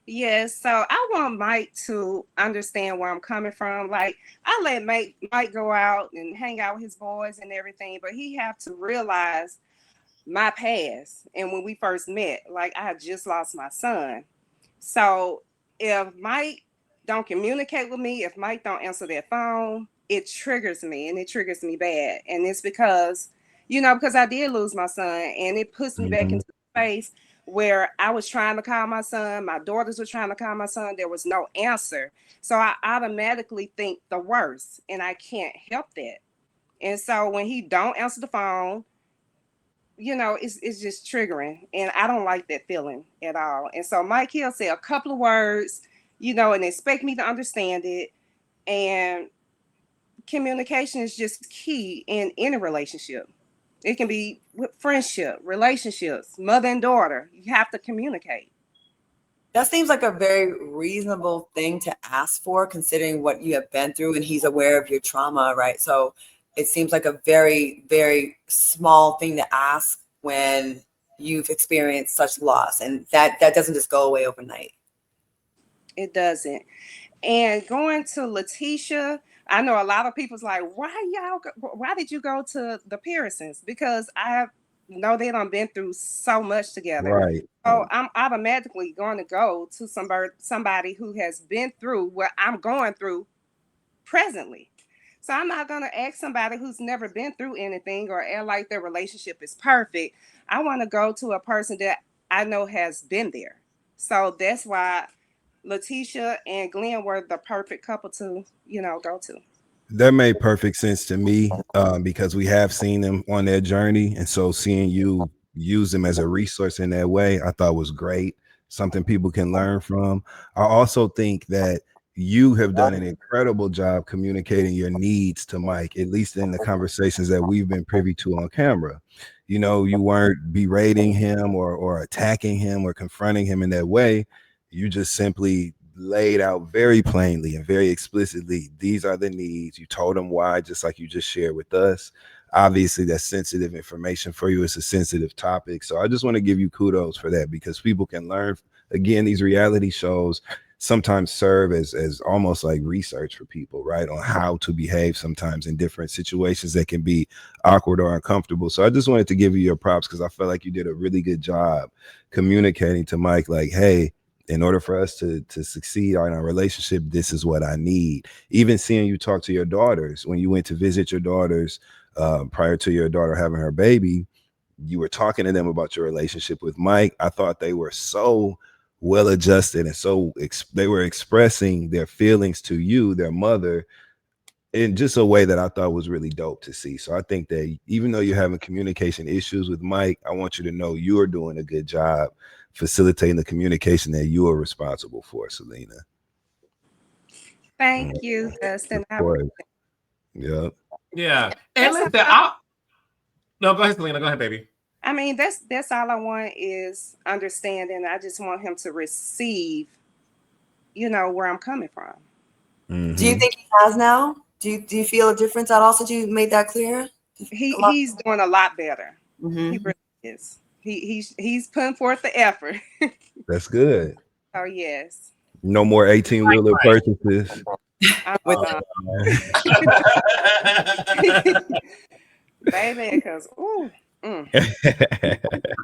Yes, so I want Mike to understand where I'm coming from. Like, I let Mike go out and hang out with his boys and everything, but he have to realize my past and when we first met. Like, I had just lost my son. So if Mike don't communicate with me, if Mike don't answer their phone, it triggers me, and it triggers me bad. And it's because, because I did lose my son, and it puts me back into the space where I was trying to call my son, my daughters were trying to call my son, there was no answer. So I automatically think the worst, and I can't help that. And so when he don't answer the phone, it's just triggering, and I don't like that feeling at all. And so Mike, he'll say a couple of words, and expect me to understand it. And communication is just key in any relationship. It can be with friendship, relationships, mother and daughter. You have to communicate.
That seems like a very reasonable thing to ask for, considering what you have been through, and he's aware of your trauma, right? So it seems like a very, very small thing to ask when you've experienced such loss, and that doesn't just go away overnight.
It doesn't. And going to Letitia, I know a lot of people's like, why did you go to the Pearsons? Because I know they done been through so much together.
Right.
So I'm automatically going to go to somebody who has been through what I'm going through presently. So I'm not going to ask somebody who's never been through anything or act like their relationship is perfect. I want to go to a person that I know has been there. So that's why Letitia and Glen were the perfect couple to, go to.
That made perfect sense to me because we have seen them on their journey. And so seeing you use them as a resource in that way, I thought was great. Something people can learn from. I also think that you have done an incredible job communicating your needs to Mike, at least in the conversations that we've been privy to on camera. You weren't berating him or attacking him or confronting him in that way. You just simply laid out very plainly and very explicitly, these are the needs. You told him why, just like you just shared with us. Obviously, that's sensitive information for you. It's a sensitive topic. So I just want to give you kudos for that, because people can learn. Again, these reality shows sometimes serve as almost like research for people, right? On how to behave sometimes in different situations that can be awkward or uncomfortable. So I just wanted to give you your props, because I felt like you did a really good job communicating to Mike, like, hey, in order for us to succeed in our relationship, this is what I need. Even seeing you talk to your daughters when you went to visit your daughters prior to your daughter having her baby, you were talking to them about your relationship with Mike. I thought they were so well adjusted, and so they were expressing their feelings to you, their mother, in just a way that I thought was really dope to see. So I think that even though you're having communication issues with Mike, I want you to know you are doing a good job facilitating the communication that you are responsible for, Selena.
Thank you, Dustin.
Yep.
Yeah. And listen, no, go ahead, Selena. Go ahead, baby.
I mean, that's all I want is understanding. I just want him to receive, where I'm coming from.
Mm-hmm.
Do you think he has now? Do you feel a difference at all since you made that clear?
He's doing a lot better.
Mm-hmm.
He really is. He's putting forth the effort.
That's good.
Oh yes.
No more 18-wheeler purchases.
Baby, because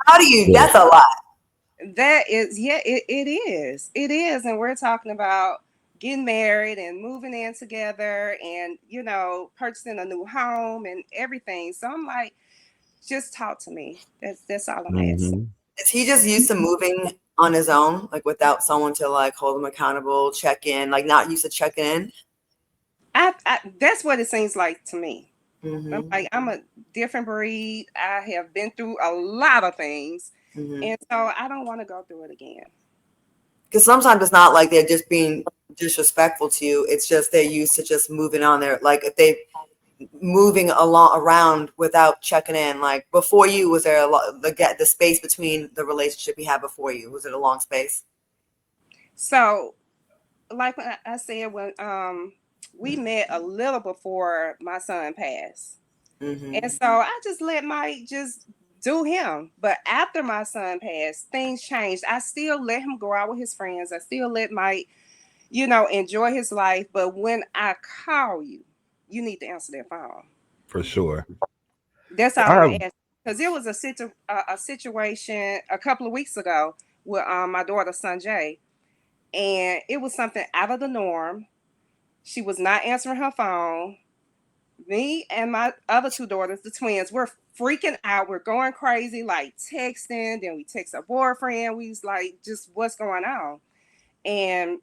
how do you? That's a lot.
That is, yeah, it is. It is, and we're talking about getting married and moving in together, and purchasing a new home and everything. So I'm like, just talk to me. That's all I'm asking.
Is he just used to moving on his own, like without someone to like hold him accountable, check in, like not used to check in?
I that's what it seems like to me.
Mm-hmm.
I'm a different breed. I have been through a lot of things, and so I don't want to go through it again.
because sometimes it's not like they're just being disrespectful to you. It's just they're used to just moving on there. Like if they moving along around without checking in. Like before you, was there a lot the space between the relationship you had before you? Was it a long space?
So, like when I said, when we met a little before my son passed, and so I just let Mike just do him. But after my son passed, things changed. I still let him go out with his friends. I still let Mike, enjoy his life. But when I call you, you need to answer that phone.
For sure.
That's all
I
I'm
have,
gonna ask. Because it was a situation a couple of weeks ago with my daughter Sanjay, and it was something out of the norm. She was not answering her phone. Me and my other two daughters, the twins, we're freaking out. We're going crazy, like texting. Then we text our boyfriend. We was like, just what's going on? And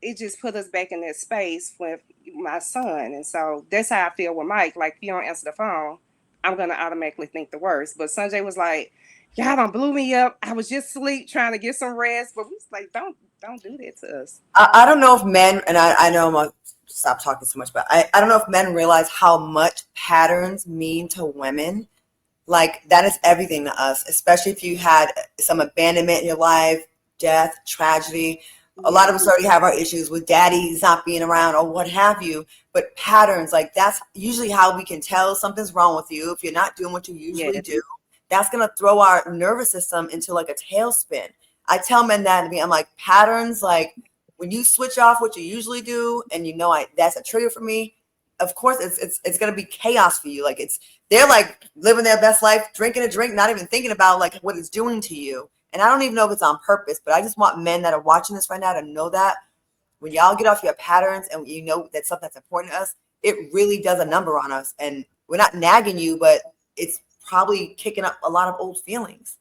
it just put us back in that space with my son. And so that's how I feel with Mike. Like, if you don't answer the phone, I'm going to automatically think the worst. But Sanjay was like, y'all done blew me up. I was just asleep trying to get some rest. But we was like, don't do that to us.
I don't know if men, and I know I'm going to stop talking so much, but I don't know if men realize how much patterns mean to women. Like that is everything to us, especially if you had some abandonment in your life, death, tragedy. A lot of us already have our issues with daddies not being around or what have you, but patterns, like that's usually how we can tell something's wrong with you. If you're not doing what you usually do, that's going to throw our nervous system into like a tailspin. I tell men that to me, I'm like, patterns, like when you switch off what you usually do and that's a trigger for me, of course it's going to be chaos for you. Like they're like living their best life, drinking a drink, not even thinking about like what it's doing to you. And I don't even know if it's on purpose, but I just want men that are watching this right now to know that when y'all get off your patterns and you know that's something that's important to us, it really does a number on us. And we're not nagging you, but it's probably kicking up a lot of old feelings.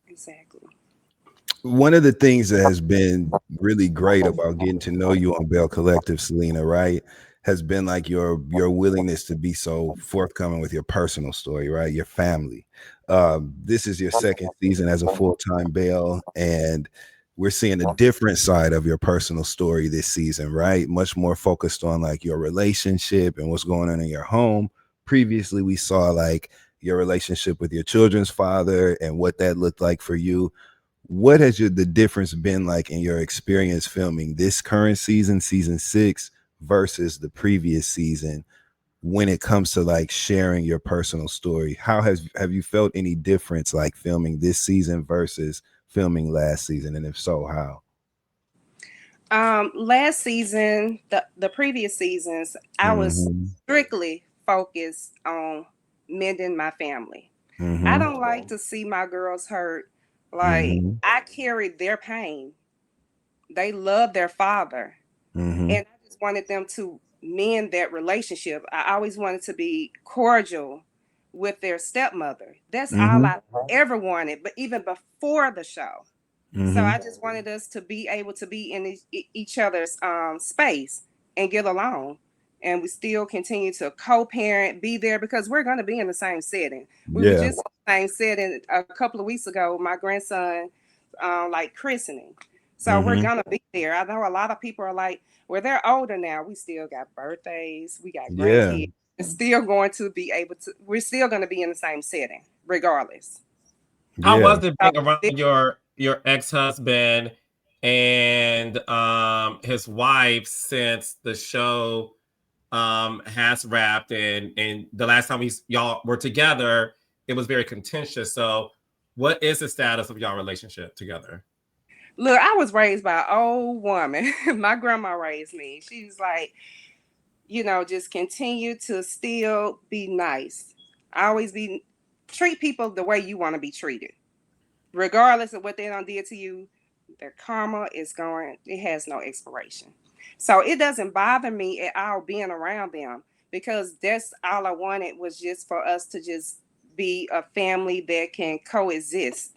Exactly.
one of the things that has been really great about getting to know you on Bell Collective, Selena, right, has been like your willingness to be so forthcoming with your personal story, right? Your family. This is your second season as a full-time Bell, and we're seeing a different side of your personal story this season, right? Much more focused on like your relationship and what's going on in your home. Previously, we saw like your relationship with your children's father and what that looked like for you. What has the difference been like in your experience filming this current season, season 6, versus the previous season when it comes to like sharing your personal story? Have you felt any difference like filming this season versus filming last season, and if so, how?
Last season, the previous seasons, I was strictly focused on mending my family. I don't like to see my girls hurt. Like, I carried their pain. They love their father. And I just wanted them to mend that relationship. I always wanted to be cordial with their stepmother. That's all I ever wanted, but even before the show. So I just wanted us to be able to be in each other's space and get along. And we still continue to co-parent, be there, because we're going to be in the same setting. We were just in the same setting a couple of weeks ago, my grandson, like christening. So we're going to be there. I know a lot of people are like, well, they're older now. We still got birthdays. We got grandkids. We're still going to be able to, we're still going to be in the same setting, regardless.
How was it being around your ex-husband and his wife since the show has wrapped, and the last time y'all were together, it was very contentious. So what is the status of y'all relationship together?
Look, I was raised by an old woman. My grandma raised me. She was like, just continue to still be nice. Always treat people the way you want to be treated. Regardless of what they done did to you, their karma it has no expiration. So it doesn't bother me at all being around them, because that's all I wanted, was just for us to just be a family that can coexist.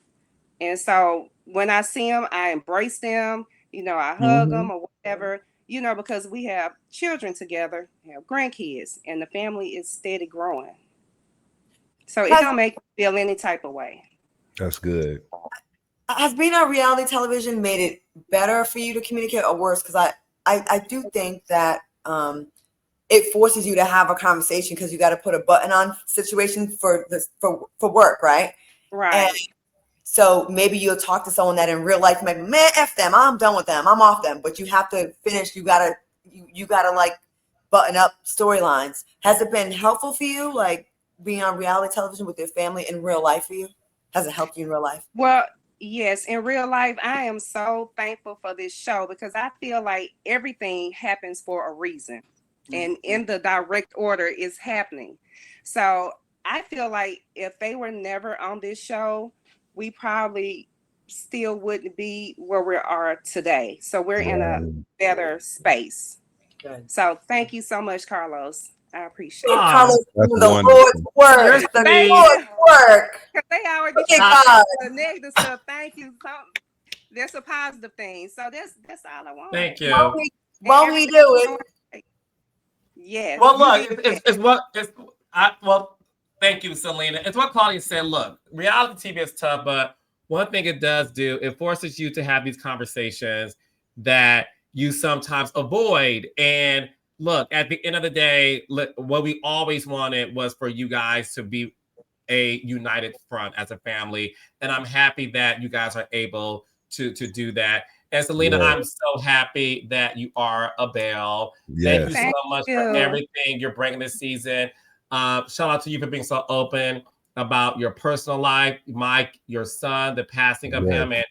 And so when I see them, I embrace them, I hug them or whatever, because we have children together, have grandkids, and the family is steady growing. So it don't make me feel any type of way.
That's good.
Has being on reality television made it better for you to communicate or worse? Because I do think that it forces you to have a conversation because you got to put a button on situation for work, right?
Right.
And so maybe you'll talk to someone that in real life, maybe, man, F them, I'm done with them, I'm off them. But you have to finish, you gotta like button up storylines. Has it been helpful for you, like being on reality television with your family in real life for you? Has it helped you in real life?
Well, yes, in real life, I am so thankful for this show because I feel like everything happens for a reason. And in the direct order is happening. So I feel like if they were never on this show, we probably still wouldn't be where we are today. So we're in a better space.
Good.
So thank you so much, Carlos. I appreciate it.
Carlos,
That's
the
wonderful.
Lord's work.
You're
The
sweet.
Lord's work.
Because they already
Look at God.
the negative stuff. Thank you. So that's a positive thing. So that's all I want.
Thank you.
Won't we do it?
Yes.
Well, look, well, thank you, Selena. It's what Claudia said. Look, reality TV is tough, but one thing it does do, it forces you to have these conversations that you sometimes avoid. And look, at the end of the day, what we always wanted was for you guys to be a united front as a family. And I'm happy that you guys are able to do that. And Selena, I'm so happy that you are a Belle. Thank you so much for everything you're bringing this season. Shout out to you for being so open about your personal life, Mike, your son, the passing of him. And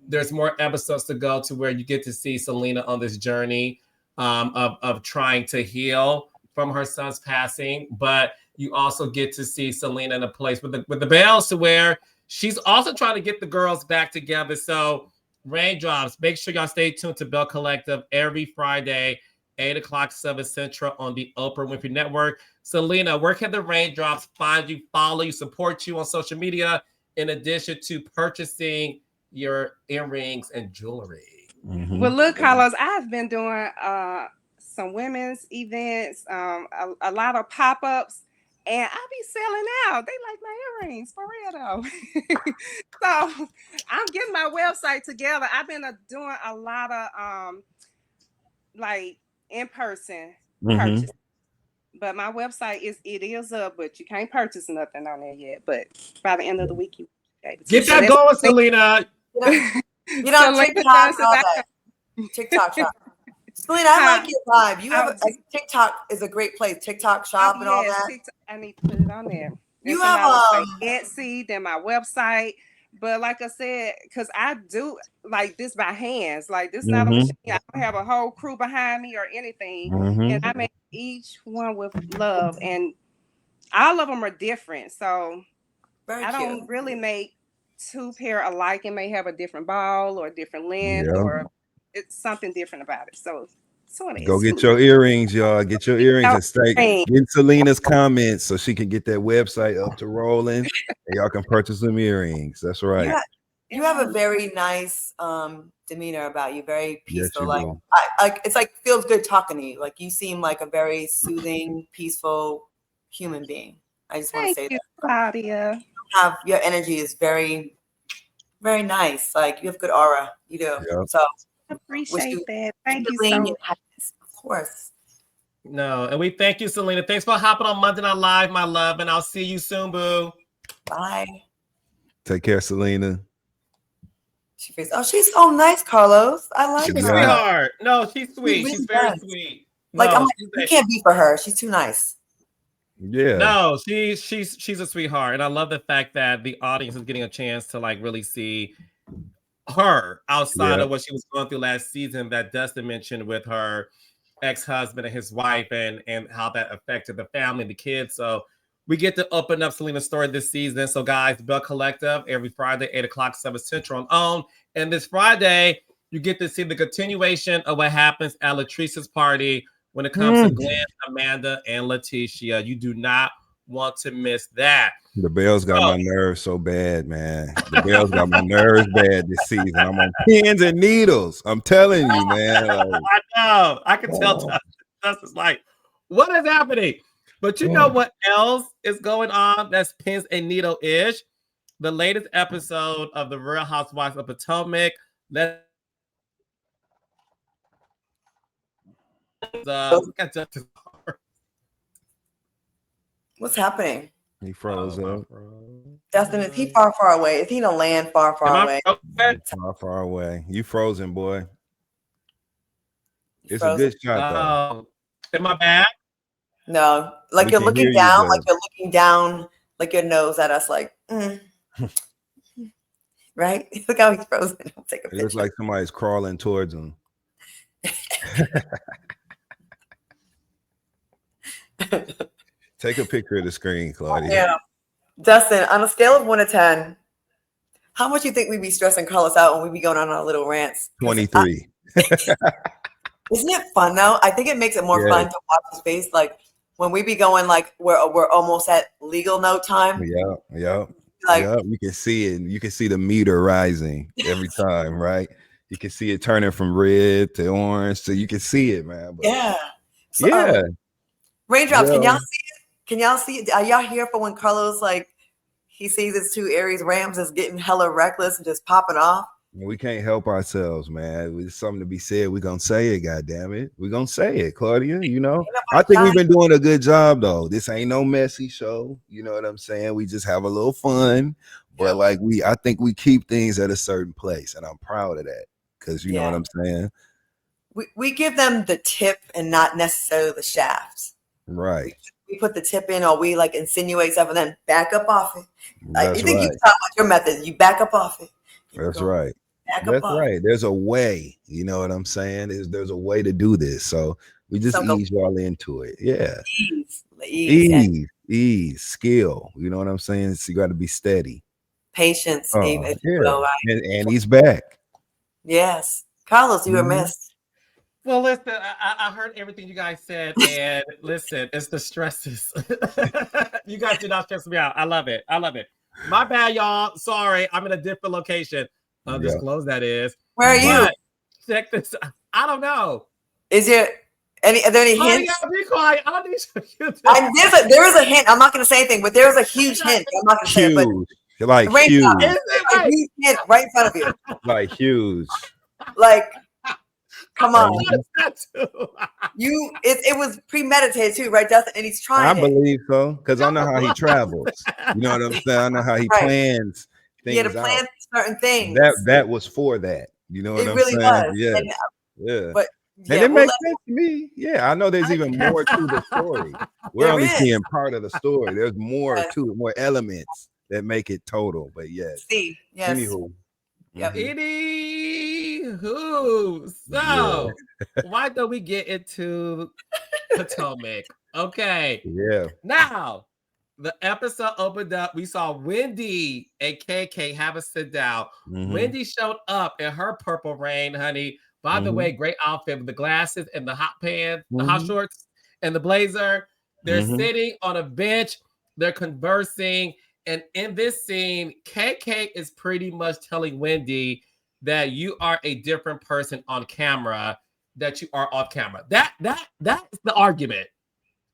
there's more episodes to go to where you get to see Selena on this journey of trying to heal from her son's passing. But you also get to see Selena in a place with the Bells to where she's also trying to get the girls back together. So Raindrops, make sure y'all stay tuned to Bell Collective every Friday, 8 o'clock, 7 Central on the Oprah Winfrey Network. Selena, where can the Raindrops find you, follow you, support you on social media, in addition to purchasing your earrings and jewelry?
Well, look, Carlos, I've been doing some women's events, a lot of pop-ups, and I be selling out. They like my earrings, for real though. So I'm getting my website together. I've been doing a lot of like in-person purchase. But my website is up, but you can't purchase nothing on there yet. But by the end of the week, you
get that going, Selena.
You know, TikTok shop. Selena, I like your vibe. You have TikTok is a great place. TikTok shop and all that.
TikTok, I need to put it on there.
You have
Etsy, then my website. But like I said, because I do like this by hands, like this not a machine. I don't have a whole crew behind me or anything, and I make each one with love, and all of them are different. So I don't really make two pair alike. It may have a different ball or a different length, or it's something different about it. So
go get your earrings, y'all. Get your earrings and stay. Get Selena's comments so she can get that website up to rolling, and y'all can purchase some earrings. That's right.
You have a very nice demeanor about you, very peaceful.
Yes,
it's like feels good talking to you. Like you seem like a very soothing, peaceful human being. I just want to say that,
Claudia.
Your energy is very, very nice. Like you have good aura. You do. So
I appreciate that. Thank you so much.
Of course.
No, and we thank you, Selena. Thanks for hopping on Monday Night Live, my love, and I'll see you soon, boo.
Bye.
Take care, Selena.
She's so nice, Carlos. I like her.
Sweetheart. No, she's sweet. She's very sweet.
You can't be for her. She's too nice.
Yeah.
No, she's a sweetheart, and I love the fact that the audience is getting a chance to like really see her outside of what she was going through last season that Dustin mentioned with her ex-husband and his wife, and how that affected the family and the kids. So we get to open up Selena's story this season. So guys, Bell Collective every Friday, 8 o'clock, 7 Central on OWN. And this Friday, you get to see the continuation of what happens at Latrice's party when it comes to Glen, Amanda, and Letitia. You do not want to miss that.
The Bells got my nerves so bad, man. The Bells got my nerves bad this season. I'm on pins and needles. I'm telling you, man.
I know. I can tell Dustin's like, what is happening? But you know what else is going on that's pins and needle-ish? the latest episode of the Real Housewives of Potomac. Let's get to
What's happening?
He froze up.
Justin, is he far, far away? Is he in a land far, far away?
Far, far away. You frozen, boy. It's
Frozen?
a good shot, though.
Am I bad?
No, like
We
you're
can
looking
hear you,
down,
but-
like you're looking down, like your nose at us, like, right? Look how he's frozen. I'll take a
It
picture.
looks like somebody's crawling towards him. Take a picture of the screen, Claudia.
Yeah. Justin, on a scale of 1 to 10, how much you think we be stressing Carlos out when we be going on our little rants?
23.
Isn't it fun though? I think it makes it more fun to watch his face. Like when we be going, like we're almost at legal note time.
Yeah.
Like
You can see it. You can see the meter rising every time, right? You can see it turning from red to orange, so you can see it, man. But
yeah. So, Raindrops, can y'all see it? Can y'all see it? Are y'all here for when Carlos, like, he sees his 2 Aries Rams is getting hella reckless and just popping off?
we can't help ourselves, man. It's something to be said. We're gonna say it, goddamn it. We're gonna say it, Claudia. You know, I think we've been doing a good job though. This ain't no messy show. You know what I'm saying? We just have a little fun, but like I think we keep things at a certain place, and I'm proud of that because you know what I'm saying.
We give them the tip and not necessarily the shaft.
Right.
We put the tip in, or we like insinuate stuff and then back up off it. Like
That's
you think
right.
you talk about your method, you back up off it.
That's right.
That's
right. There's a way. You know what I'm saying? There's a way to do this. So we just ease y'all into it. Yeah. Ease, skill. You know what I'm saying? So you got to be steady.
Patience.
And he's back.
Yes. Carlos, you were missed.
Well, listen, I heard everything you guys said, and listen, it's the stresses. You guys do not stress me out. I love it. My bad, y'all. Sorry, I'm in a different location. Undisclosed, that is.
Where are you?
Check this out. I don't know.
Are there any hints?
Be quiet. I don't need you.
There is a hint. I'm not going to say anything, but there is a huge hint. I'm not going to say it, but
like huge.
A huge hint right in front of you.
Like huge.
Like, come on. It was premeditated too, right, Justin? And he's trying.
I believe so, because I know how he travels. You know what I'm saying? I know how he plans things.
He had to plan certain things.
That was for that. You know what I'm
really
saying?
Was.
Yeah.
But
and it makes sense to me. Yeah, I know there's even more to the story. We're only seeing part of the story. There's more to it, more elements that make it total. But yes. Anywho.
Anywho, so why don't we get into Potomac? Okay.
Yeah.
Now, the episode opened up. We saw Wendy and KK have a sit down. Wendy showed up in her purple rain, honey. By the way, great outfit with the glasses and the hot pants, the hot shorts, and the blazer. They're sitting on a bench. They're conversing. And in this scene, KK is pretty much telling Wendy that you are a different person on camera that you are off camera. That's the argument.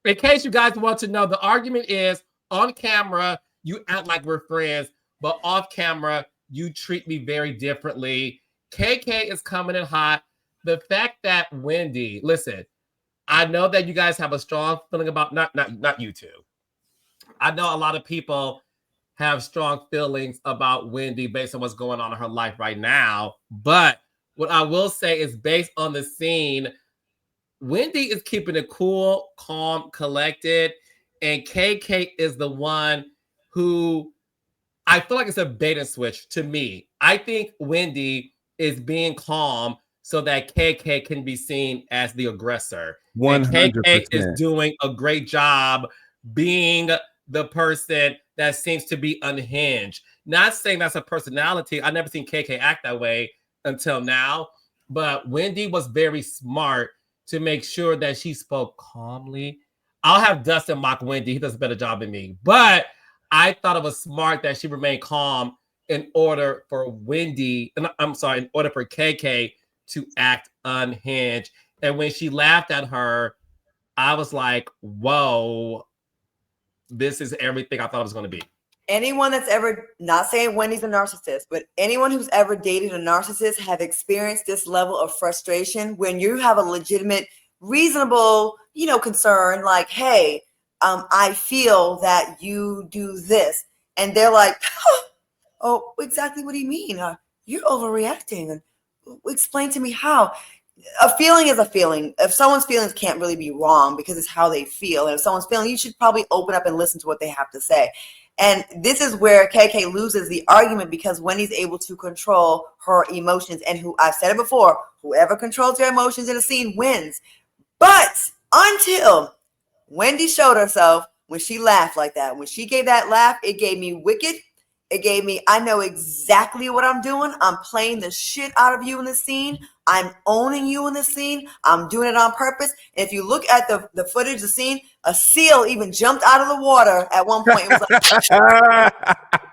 In case you guys want to know, the argument is on camera, you act like we're friends, but off camera, you treat me very differently. KK is coming in hot. The fact that Wendy, listen, I know that you guys have a strong feeling about not you two. I know a lot of people have strong feelings about Wendy based on what's going on in her life right now. But what I will say is based on the scene, Wendy is keeping it cool, calm, collected, and KK is the one who I feel like it's a bait and switch to me. I think Wendy is being calm so that KK can be seen as the aggressor. 100%. And KK is doing a great job being the person that seems to be unhinged. Not saying that's a personality. I never seen KK act that way until now. But Wendy was very smart to make sure that she spoke calmly. I'll have Dustin mock Wendy. He does a better job than me. But I thought it was smart that she remained calm in order for in order for KK to act unhinged. And when she laughed at her, I was like, whoa, this is everything I thought it was going to be.
anyone that's ever, not saying Wendy's a narcissist, but anyone who's ever dated a narcissist have experienced this level of frustration when you have a legitimate, reasonable, concern, like, hey, I feel that you do this. And they're like, oh, exactly what do you mean? You're overreacting. Explain to me how. A feeling is a feeling. If someone's feelings can't really be wrong because it's how they feel. And if someone's feeling, you should probably open up and listen to what they have to say. And this is where KK loses the argument because Wendy's able to control her emotions. And I've said it before, whoever controls their emotions in a scene wins. But until Wendy showed herself when she laughed like that, when she gave that laugh, it gave me wicked. It gave me, I know exactly what I'm doing. I'm playing the shit out of you in the scene. I'm owning you in the scene. I'm doing it on purpose. And if you look at the footage, the scene, a seal even jumped out of the water at one point. It was like,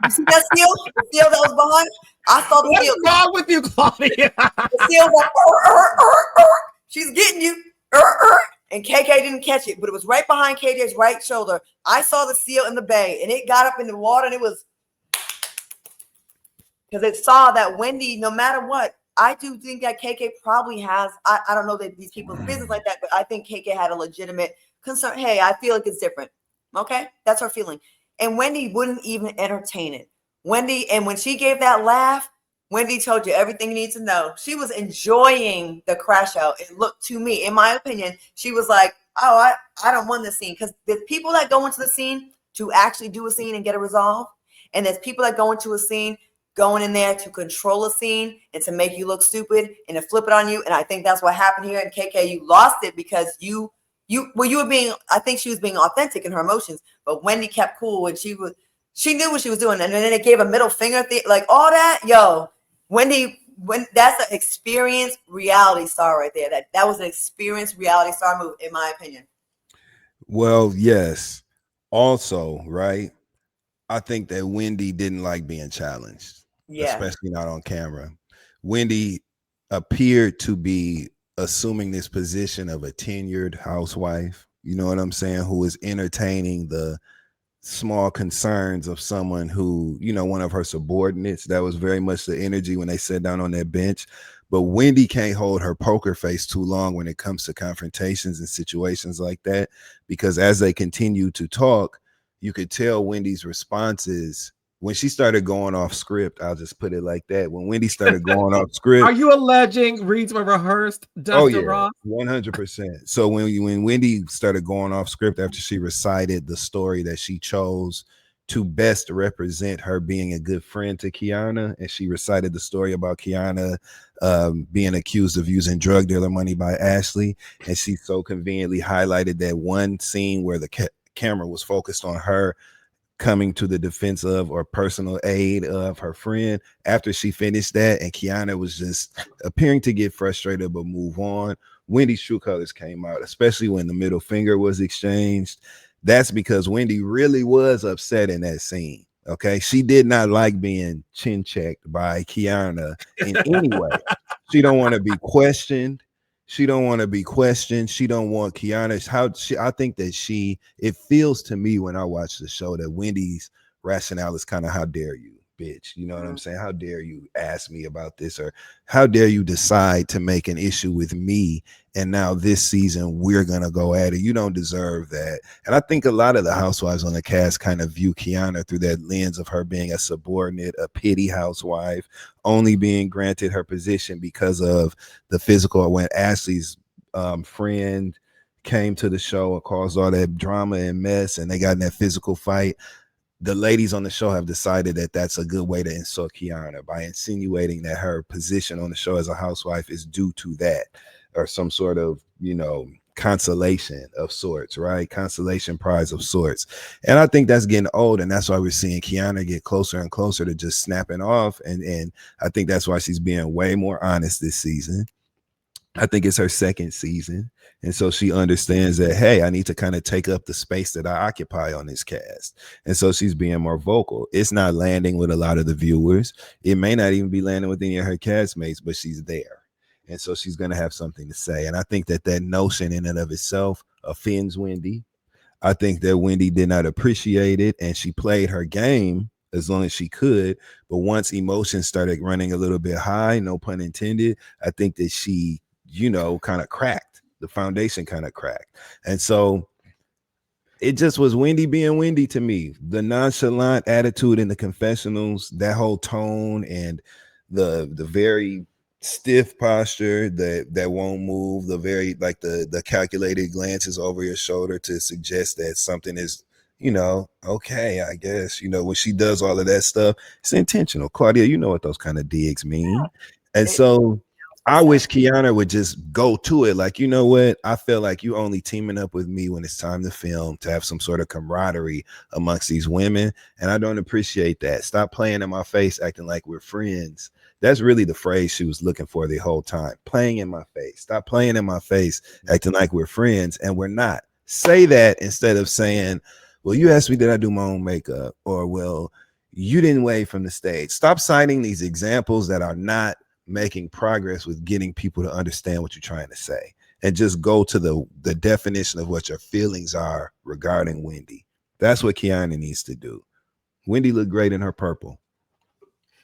you see that seal? The seal that was behind? I saw the seal.
What's wrong with you, Claudia?
The seal was like, she's getting you. And KK didn't catch it, but it was right behind KJ's right shoulder. I saw the seal in the bay, and it got up in the water, and it was because it saw that Wendy, no matter what, I do think that KK probably has, I don't know that these people's business like that, but I think KK had a legitimate concern. Hey, I feel like it's different. Okay, that's her feeling. And Wendy wouldn't even entertain it. And when she gave that laugh, Wendy told you everything you need to know. She was enjoying the crash out. It looked, to me, in my opinion, she was like, oh, I don't want this scene. Because there's people that go into the scene to actually do a scene and get a resolve. And there's people that go into a scene going in there to control a scene and to make you look stupid and to flip it on you. And I think that's what happened here. And KK, you lost it because you were being, I think she was being authentic in her emotions, but Wendy kept cool and she knew what she was doing. And then it gave a middle finger thing, like all that. Yo, Wendy, that's an experienced reality star right there. That was an experienced reality star move, in my opinion.
Well, yes. Also, right, I think that Wendy didn't like being challenged. Yeah. Especially not on camera. Wendy appeared to be assuming this position of a tenured housewife, you know what I'm saying, who is entertaining the small concerns of someone who, one of her subordinates. That was very much the energy when they sat down on that bench. But Wendy can't hold her poker face too long when it comes to confrontations and situations like that, because as they continue to talk, you could tell Wendy's responses when she started going off script. I'll just put it like that. When Wendy started going off script.
Are you alleging reads were rehearsed, Dustin Ross?
100%. So when Wendy started going off script after she recited the story that she chose to best represent her being a good friend to Kiana, and she recited the story about Kiana being accused of using drug dealer money by Ashley, and she so conveniently highlighted that one scene where the camera was focused on her coming to the defense of or personal aid of her friend. After she finished that and Kiana was just appearing to get frustrated but move on, Wendy's true colors came out, especially when the middle finger was exchanged. That's because Wendy really was upset in that scene. Okay, she did not like being chin checked by Kiana in any way. She don't want to be questioned. She don't want Kiana. I think that it feels to me when I watch the show that Wendy's rationale is kind of, how dare you, bitch? You know what I'm saying? How dare you ask me about this? Or how dare you decide to make an issue with me? And now this season, we're going to go at it. You don't deserve that. And I think a lot of the housewives on the cast kind of view Kiana through that lens of her being a subordinate, a pity housewife, only being granted her position because of the physical. When Ashley's friend came to the show and caused all that drama and mess and they got in that physical fight, the ladies on the show have decided that that's a good way to insult Kiana by insinuating that her position on the show as a housewife is due to that, or some sort of, consolation of sorts, right? Consolation prize of sorts. And I think that's getting old, and that's why we're seeing Kiana get closer and closer to just snapping off. And I think that's why she's being way more honest this season. I think it's her second season. And so she understands that, hey, I need to kind of take up the space that I occupy on this cast. And so she's being more vocal. It's not landing with a lot of the viewers. It may not even be landing with any of her castmates, but she's there. And so she's going to have something to say. And I think that notion in and of itself offends Wendy. I think that Wendy did not appreciate it, and she played her game as long as she could. But once emotions started running a little bit high, no pun intended, I think that she, kind of cracked. The foundation kind of cracked. And so it just was Wendy being Wendy to me. The nonchalant attitude in the confessionals, that whole tone, and the very stiff posture that won't move, the very like the calculated glances over your shoulder to suggest that something is, okay, I guess, when she does all of that stuff, it's intentional. Claudia, you know what those kind of digs mean. And so I wish Kiana would just go to it. Like, you know what? I feel like you only teaming up with me when it's time to film, to have some sort of camaraderie amongst these women. And I don't appreciate that. Stop playing in my face, acting like we're friends. That's really the phrase she was looking for the whole time. Playing in my face. Stop playing in my face, acting like we're friends, and we're not. Say that instead of saying, well, you asked me, did I do my own makeup? Or, well, you didn't wave from the stage. Stop citing these examples that are not making progress with getting people to understand what you're trying to say, and just go to the definition of what your feelings are regarding Wendy. That's what Kiana needs to do. Wendy looked great in her purple.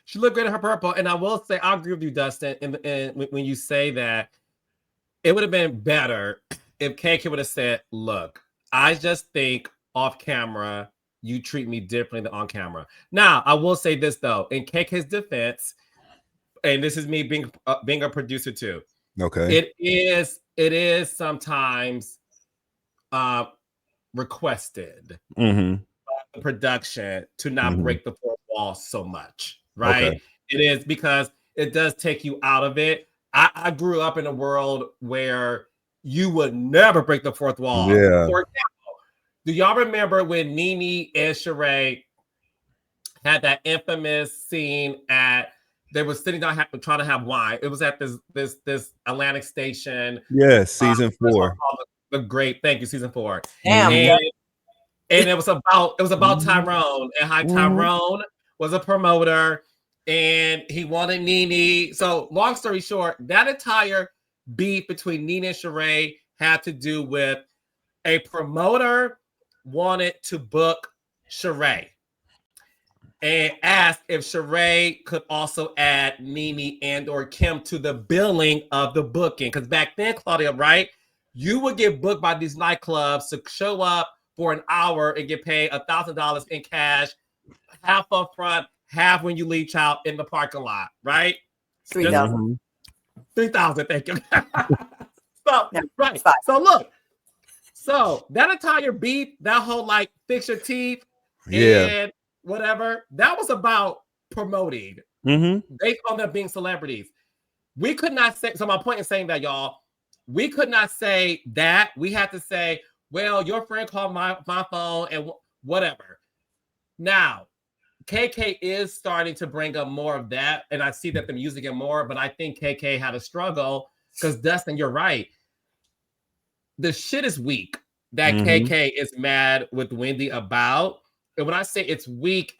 She looked great in her purple. And I will say, I agree with you, Dustin. And when you say that, it would have been better if KK would have said, look, I just think off camera, you treat me differently than on camera. Now, I will say this, though. In KK's defense, and this is me being a producer too.
Okay.
It is sometimes requested by the production to not break the fourth wall so much, right? Okay. It is because it does take you out of it. I grew up in a world where you would never break the fourth wall.
Yeah.
For example, do y'all remember when Nene and Sheree had that infamous scene at? They were sitting down trying to have wine. It was at this Atlantic station.
Yeah, season 4.
The great, thank you, season 4.
Damn.
And it was about Tyrone, and how Tyrone was a promoter, and he wanted Nene. So long story short, that entire beef between Nene and Sheree had to do with a promoter wanted to book Sheree and asked if Sheree could also add Nene and or Kim to the billing of the booking. Because back then, Claudia, right, you would get booked by these nightclubs to show up for an hour and get paid $1,000 in cash, half up front, half when you leave out in the parking lot, right?
3,000.
3,000, thank you. So, right. So look, so that entire beef, that whole like fix your teeth, and whatever, that was about promoting. They called them being celebrities. We could not say, so my point in saying that, y'all, we could not say that. We had to say, well, your friend called my phone and whatever. Now, KK is starting to bring up more of that, and I see that they're using it more, but I think KK had a struggle because, Dustin, you're right. The shit is weak that KK is mad with Wendy about. And when I say it's weak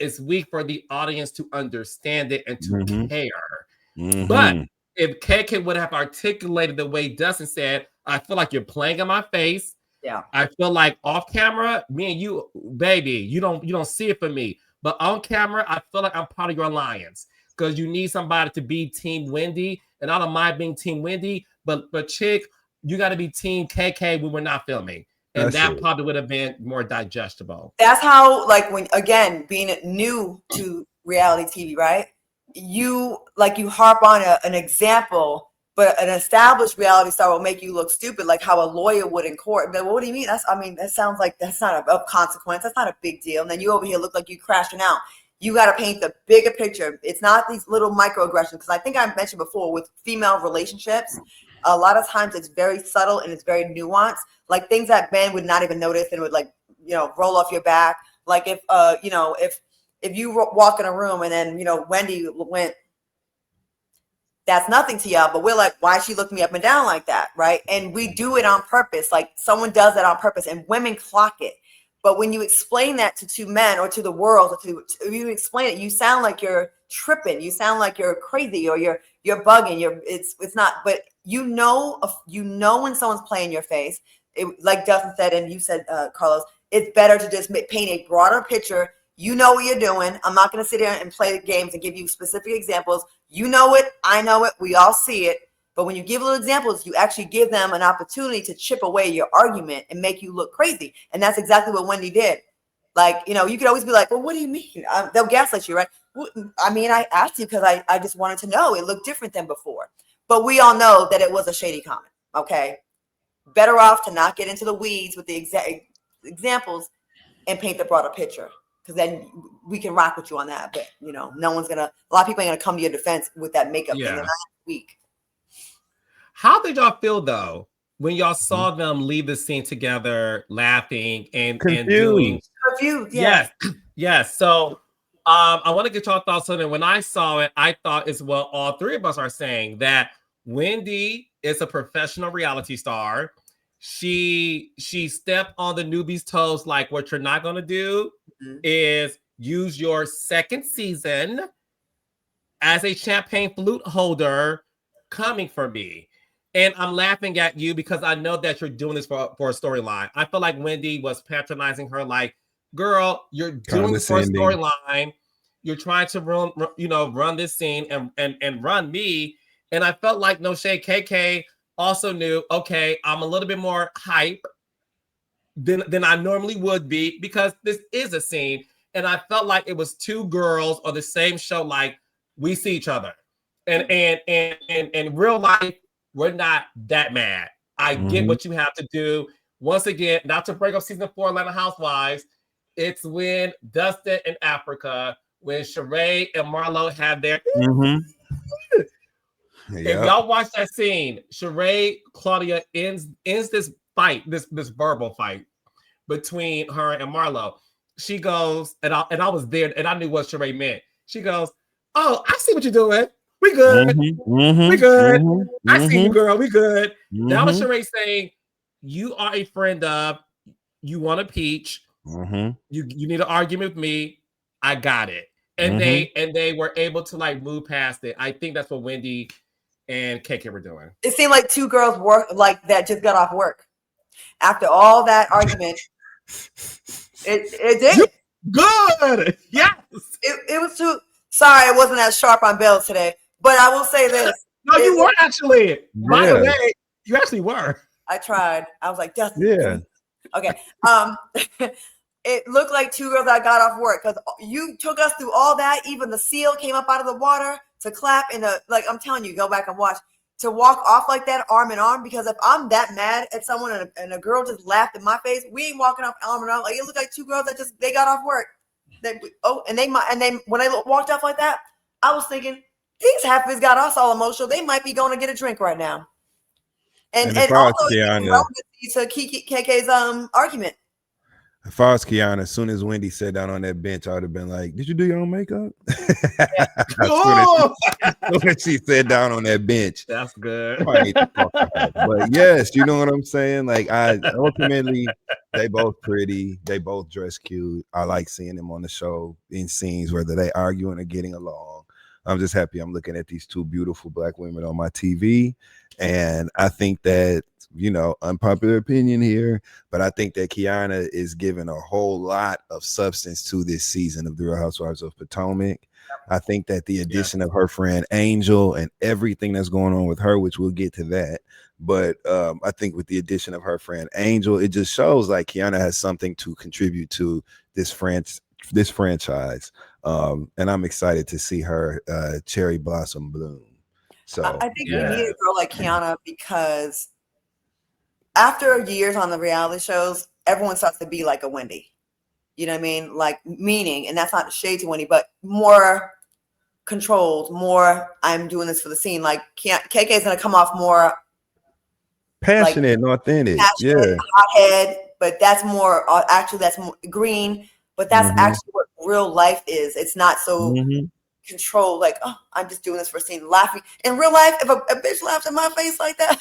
for the audience to understand it and to care. But if KK would have articulated the way Dustin said, I feel like you're playing in my face.
Yeah.
I feel like off camera, me and you, baby, you don't see it for me. But on camera, I feel like I'm part of your alliance because you need somebody to be Team Wendy. And I don't mind being Team Wendy, but chick, you got to be Team KK when we're not filming. And that probably would have been more digestible.
That's how, like, when, again, being new to reality TV, right? You harp on an example, but an established reality star will make you look stupid, like how a lawyer would in court. But what do you mean? That sounds like that's not a consequence. That's not a big deal. And then you over here look like you crashing out. You got to paint the bigger picture. It's not these little microaggressions. Because I think I mentioned before with female relationships, a lot of times it's very subtle and it's very nuanced. Like things that men would not even notice and would roll off your back. Like if you walk in a room and then, Wendy went, that's nothing to y'all, but we're like, why is she looking me up and down like that? Right. And we do it on purpose. Like someone does that on purpose and women clock it. But when you explain that to two men or to the world, or if you explain it, you sound like you're tripping. You sound like you're crazy or you're bugging. It's not, but you know when someone's playing your face, like Dustin said, and you said, Carlos, it's better to just paint a broader picture. You know what you're doing. I'm not going to sit here and play the games and give you specific examples. You know it. I know it. We all see it. But when you give little examples, you actually give them an opportunity to chip away your argument and make you look crazy. And that's exactly what Wendy did. Like, you know, you could always be like, well, what do you mean? They'll gaslight you, right? Well, I mean, I asked you because I just wanted to know. It looked different than before. But we all know that it was a shady comment, okay? Better off to not get into the weeds with the examples and paint the broader picture. Because then we can rock with you on that. But, you know, no one's going to, a lot of people ain't going to come to your defense with that makeup thing. They're not weak.
How did y'all feel, though, when y'all saw them leave the scene together, laughing and doing...
Confused, yeah.
Yes. So I want to get y'all thoughts on it. When I saw it, I thought as well, all three of us are saying that Wendy is a professional reality star. She stepped on the newbie's toes. Like, what you're not going to do is use your second season as a champagne flute holder coming for me. And I'm laughing at you because I know that you're doing this for a storyline. I feel like Wendy was patronizing her, like, girl, you're doing this for a storyline. You're trying to run this scene and run me. And I felt like No Shade KK also knew, okay, I'm a little bit more hype than I normally would be because this is a scene. And I felt like it was two girls on the same show, like, we see each other. And in real life, we're not that mad. I get what you have to do. Once again, not to break up season 4 Atlanta Housewives, it's when Dustin in Africa, when Sheree and Marlo have their... If y'all watch that scene, Sheree, Claudia ends this fight, this verbal fight between her and Marlo. She goes, and I was there, and I knew what Sheree meant. She goes, oh, I see what you're doing. We good. We good. I see you, girl. We good. That was Sheree saying, you are a friend of, you want a peach. You need an argument with me. I got it. And they were able to like move past it. I think that's what Wendy and KK were doing.
It seemed like two girls work like that just got off work. After all that argument, it did.
Good. Yes.
It was too. Sorry, I wasn't as sharp on bells today. But I will say this.
No, you were actually. By the way, you actually were.
I tried. I was like, Dustin.
Yeah.
Okay. It looked like two girls that got off work because you took us through all that. Even the seal came up out of the water to clap in the, like, I'm telling you, go back and watch. To walk off like that, arm in arm, because if I'm that mad at someone and a girl just laughed in my face, we ain't walking off arm in arm. Like, it looked like two girls that they got off work. And they when they walked off like that, I was thinking, these half-wits got us all emotional. They might be going to get a drink right now. And also, to KK's argument.
As far as Kiana, as soon as Wendy sat down on that bench, I would have been like, did you do your own makeup? As soon as she sat down on that bench.
That's good.
But yes, you know what I'm saying? Like, ultimately, they both pretty. They both dress cute. I like seeing them on the show in scenes, whether they arguing or getting along. I'm just happy I'm looking at these two beautiful Black women on my TV. And I think that, you know, unpopular opinion here, but I think that Kiana is giving a whole lot of substance to this season of The Real Housewives of Potomac. I think that the addition of her friend Angel and everything that's going on with her, which we'll get to that, but I think with the addition of her friend Angel, it just shows like Kiana has something to contribute to this franchise. And I'm excited to see her cherry blossom bloom. So
I think we need a girl like Kiana because after years on the reality shows, everyone starts to be like a Wendy. You know what I mean? Like, meaning, and that's not shade to Wendy, but more controlled, more I'm doing this for the scene. Like, KK is going to come off more
passionate and authentic.
Hothead, but that's more, actually, that's more green, but that's actually what real life is. It's not so controlled, like, oh, I'm just doing this for a scene, laughing. In real life, if a bitch laughs in my face like that,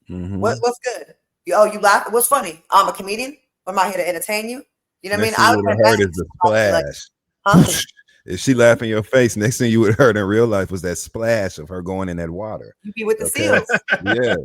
what's good? Oh, you laugh? What's funny? I'm a comedian. Am I here to entertain you? You know what I mean?
I would have heard is the splash. If she laughed in your face, next thing you would have heard in real life was that splash of her going in that water.
You be with the seals.
Yeah.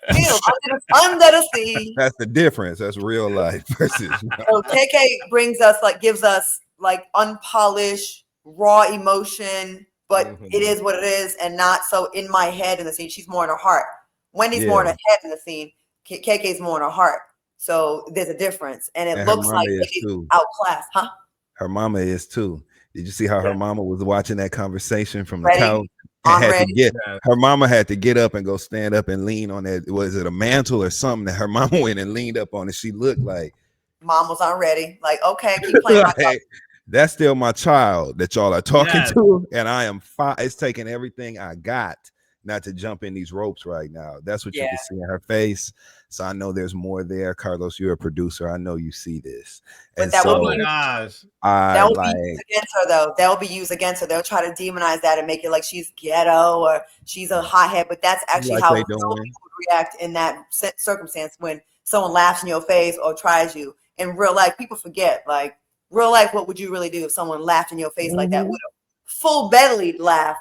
under the sea.
That's the difference. That's real life versus.
So KK gives us like unpolished, raw emotion, but it is what it is, and not so in my head in the scene. She's more in her heart. Wendy's more in her head in the scene. KK's more in her heart. So there's a difference, and it looks like KK's outclassed, huh?
Her mama is too. Did you see how her mama was watching that conversation from the
Ready?
couch? Her mama had to get up and go stand up and lean on that. Was it a mantle or something that her mama went and leaned up on? And she looked like
mom was not ready. Like, okay, keep playing.
That's still my child that y'all are talking to, and I am fine. It's taking everything I got not to jump in these ropes right now. That's what you can see in her face. So I know there's more there. Carlos, you're a producer. I know you see this.
But
and
that
so,
will be that will be used against her, though. That will be used against her. They'll try to demonize that and make it like she's ghetto or she's a hothead. But that's actually how people would react in that circumstance when someone laughs in your face or tries you. In real life, people forget. Like real life, what would you really do if someone laughed in your face like that with a full bellied laugh?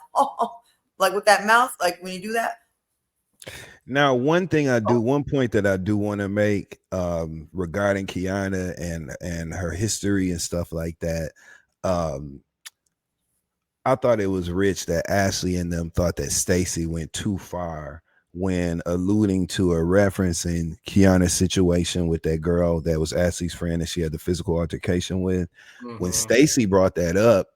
Like with that mouth, like when you do that.
Now, one point that I do want to make regarding Kiana and her history and stuff like that. I thought it was rich that Ashley and them thought that Stacey went too far when alluding to or referencing Kiana's situation with that girl that was Ashley's friend that she had the physical altercation with. When Stacey brought that up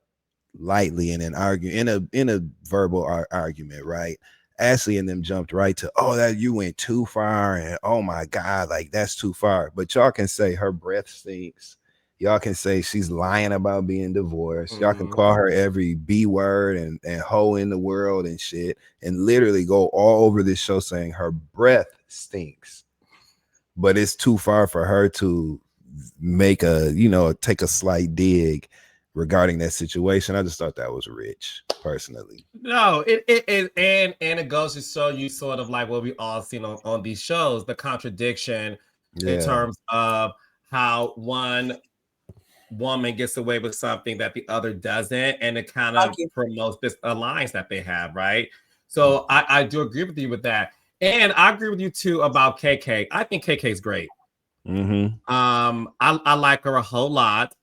lightly in an argument, in a verbal argument, right? Ashley and them jumped right to, oh, that you went too far, and oh my God, like that's too far. But y'all can say her breath stinks. Y'all can say she's lying about being divorced. Y'all can call her every B word and hoe in the world and shit, and literally go all over this show saying her breath stinks. But it's too far for her to make take a slight dig regarding that situation. I just thought that was rich, personally.
No, it goes to show you sort of like what we all seen on these shows, the contradiction in terms of how one woman gets away with something that the other doesn't, and it kind of promotes this alliance that they have, right? So I do agree with you with that, and I agree with you too about KK. I think KK is great. I like her a whole lot.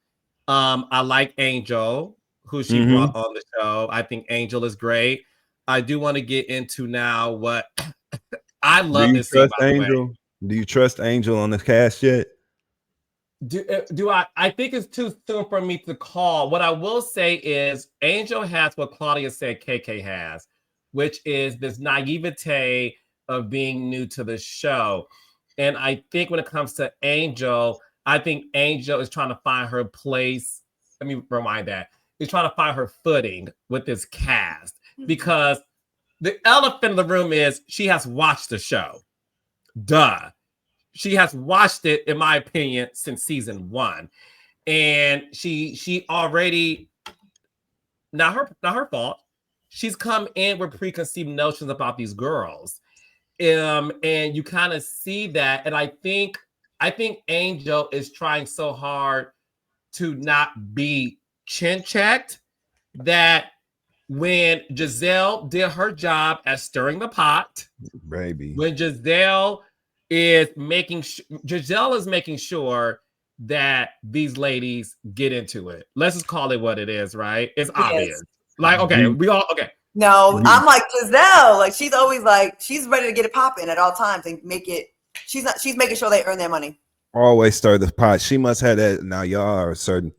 I like Angel, who she brought on the show. I think Angel is great. I do want to get into now what I love this scene, by the way.
Do you trust Angel on the cast yet?
Do I think it's too soon for me to call. What I will say is Angel has what Claudia said KK has, which is this naivete of being new to the show. And I think when it comes to Angel, I think Angel is trying to find her place. Let me remind that. She's trying to find her footing with this cast, because the elephant in the room is she has watched the show. Duh. She has watched it, in my opinion, since season 1. And she already, not her fault. She's come in with preconceived notions about these girls. And you kind of see that. And I think Angel is trying so hard to not be chin checked that when Giselle did her job at stirring the pot,
baby,
when Giselle is making sure that these ladies get into it. Let's just call it what it is, right? It's obvious. Like, okay, we all okay.
No, I'm like Giselle. Like she's always like she's ready to get it popping at all times and make it. She's making sure they earn their money.
Always stir the pot. She must have that. Now y'all are a certain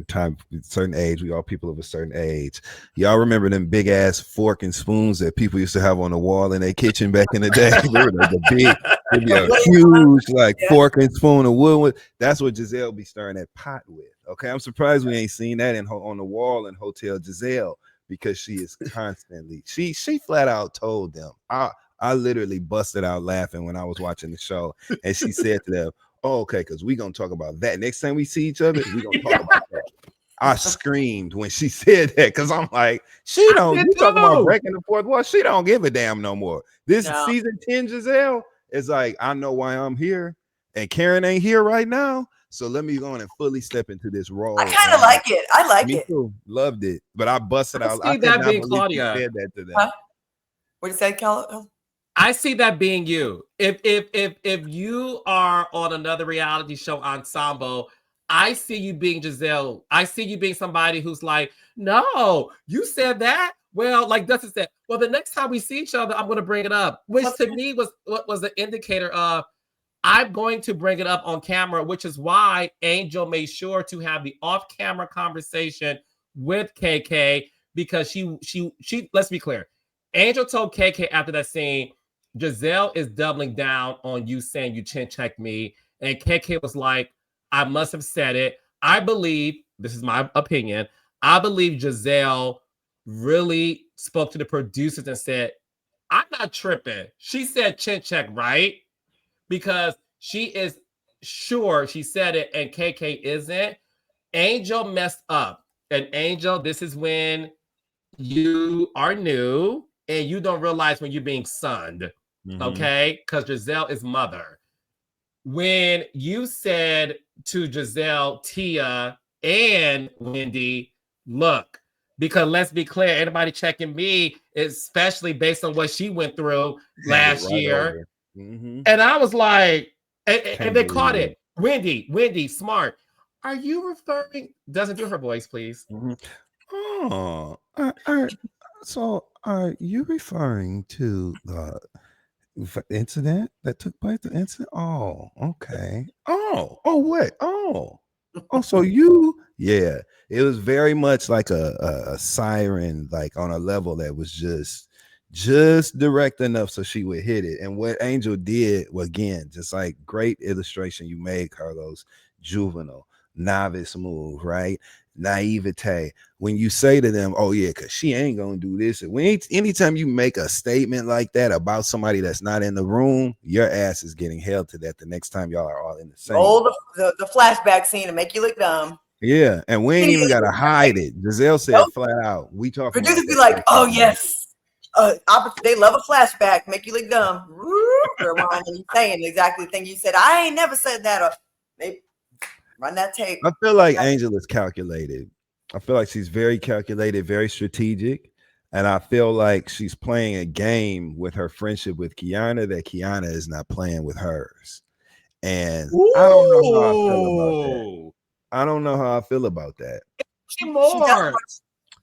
time, certain age. We all people of a certain age. Y'all remember them big ass fork and spoons that people used to have on the wall in their kitchen back in the day? The big, it'd be a huge like fork and spoon of wood. That's what Giselle be stirring that pot with. Okay, I'm surprised we ain't seen that on the wall in Hotel Giselle, because she is constantly. She flat out told them. I literally busted out laughing when I was watching the show, and she said to them, "Oh, okay, because we're gonna talk about that next time we see each other. We're gonna talk about that." I screamed when she said that, because I'm like, she don't. You talking about breaking the fourth wall? She don't give a damn no more. This season 10 Giselle is like, I know why I'm here, and Karen ain't here right now. So let me go on and fully step into this role.
I kind of like it. I like it.
Too. Loved it, but I busted out.
I could not believe Claudia
said that to them.
Huh? What did you say, Cal?
I see that being you. If you are on another reality show ensemble, I see you being Giselle. I see you being somebody who's like, no, you said that. Well, like Dustin said, well, the next time we see each other, I'm going to bring it up, which to me was what was an indicator of I'm going to bring it up on camera, which is why Angel made sure to have the off-camera conversation with KK because she let's be clear. Angel told KK after that scene, Giselle is doubling down on you saying you chin checked me. And KK was like, I must have said it. I believe, this is my opinion, I believe Giselle really spoke to the producers and said, I'm not tripping. She said chin check, right? Because she is sure she said it and KK isn't. Angel messed up. And Angel, this is when you are new and you don't realize when you're being sunned. Okay? Because Giselle is mother. When you said to Giselle, Tia, and Wendy, look, because let's be clear, everybody checking me, especially based on what she went through last year. And I was like, and they caught it. Wendy, smart. Are you referring? Doesn't do her voice, please.
Oh, so are you referring to the incident that took place? The incident? Oh, okay. What? So you, yeah, it was very much like a siren, like on a level that was just direct enough so she would hit it. And what Angel did, well, again, just like great illustration you made, Carlos, juvenile, novice move, right? Naivete. When you say to them, oh yeah, because she ain't gonna do this. Anytime you make a statement like that about somebody that's not in the room, your ass is getting held to that the next time y'all are all in the same.
The flashback scene to make you look dumb.
Yeah, and we ain't even gotta hide it. Giselle said flat out. We talk.
Producers be like, oh yes. They love a flashback, make you look dumb. Rewind and you saying exactly the thing you said. I ain't never said that. Or they run that tape.
I feel like Angel is calculated. I feel like she's very calculated, very strategic. And I feel like she's playing a game with her friendship with Kiana that Kiana is not playing with hers. And I don't know how I feel about that. I don't know how I feel about that.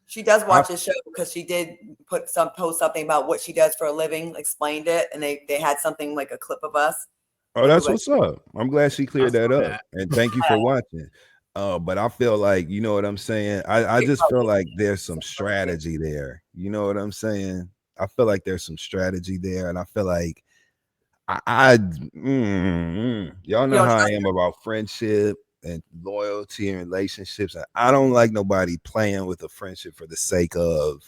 She does watch this show because she did post something about what she does for a living, explained it, and they had something like a clip of us.
Oh, that's what's up. I'm glad she cleared that up. And thank you for watching. But I feel like, you know what I'm saying? I just feel like there's some strategy there. You know what I'm saying? I feel like there's some strategy there. And I feel like y'all know how I am about friendship and loyalty and relationships. And I don't like nobody playing with a friendship for the sake of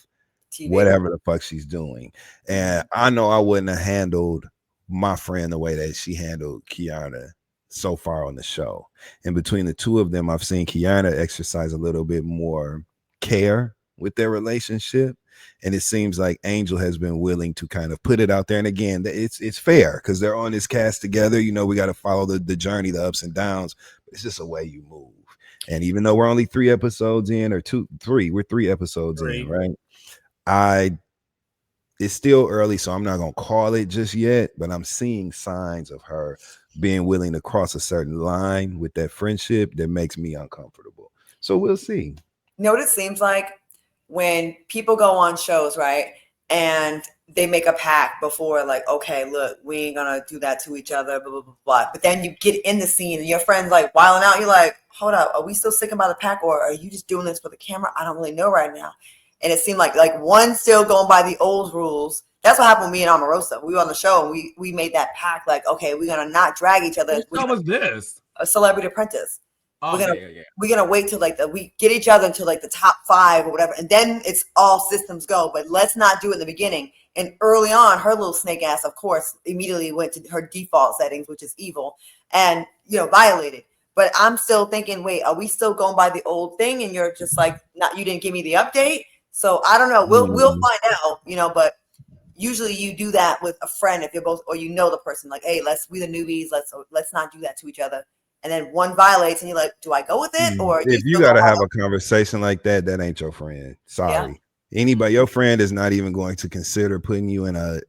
TV. Whatever the fuck she's doing. And I know I wouldn't have handled my friend the way that she handled Kiana so far on the show. And between the two of them, I've seen Kiana exercise a little bit more care with their relationship. And it seems like Angel has been willing to kind of put it out there. And again, it's fair because they're on this cast together. You know, we got to follow the journey, the ups and downs. But it's just a way you move. And even though we're only 3 episodes in, or 3 episodes in, right? It's still early, so I'm not gonna call it just yet, but I'm seeing signs of her being willing to cross a certain line with that friendship that makes me uncomfortable. So we'll see.
You know what it seems like when people go on shows, right? And they make a pact before, like, okay, look, we ain't gonna do that to each other, blah, blah, blah, blah. But then you get in the scene and your friend's like wilding out. You're like, hold up, are we still sticking by the pact, or are you just doing this for the camera? I don't really know right now. And it seemed like one's still going by the old rules. That's what happened with me and Omarosa. We were on the show and we made that pact, like, okay, we're gonna not drag each other.
What was this?
A Celebrity Apprentice.
Oh,
we're gonna wait till we get each other into the top 5 or whatever, and then it's all systems go. But let's not do it in the beginning. And early on, her little snake ass, of course, immediately went to her default settings, which is evil, and violated. But I'm still thinking, wait, are we still going by the old thing? And you're just like, not, you didn't give me the update. So I don't know. We'll find out, but usually you do that with a friend if you're both, or the person, like, hey, we the newbies, let's not do that to each other. And then one violates and you're like, do I go with it? Or
if you gotta have a conversation like that, that ain't your friend. Sorry. Anybody, your friend is not even going to consider putting you in a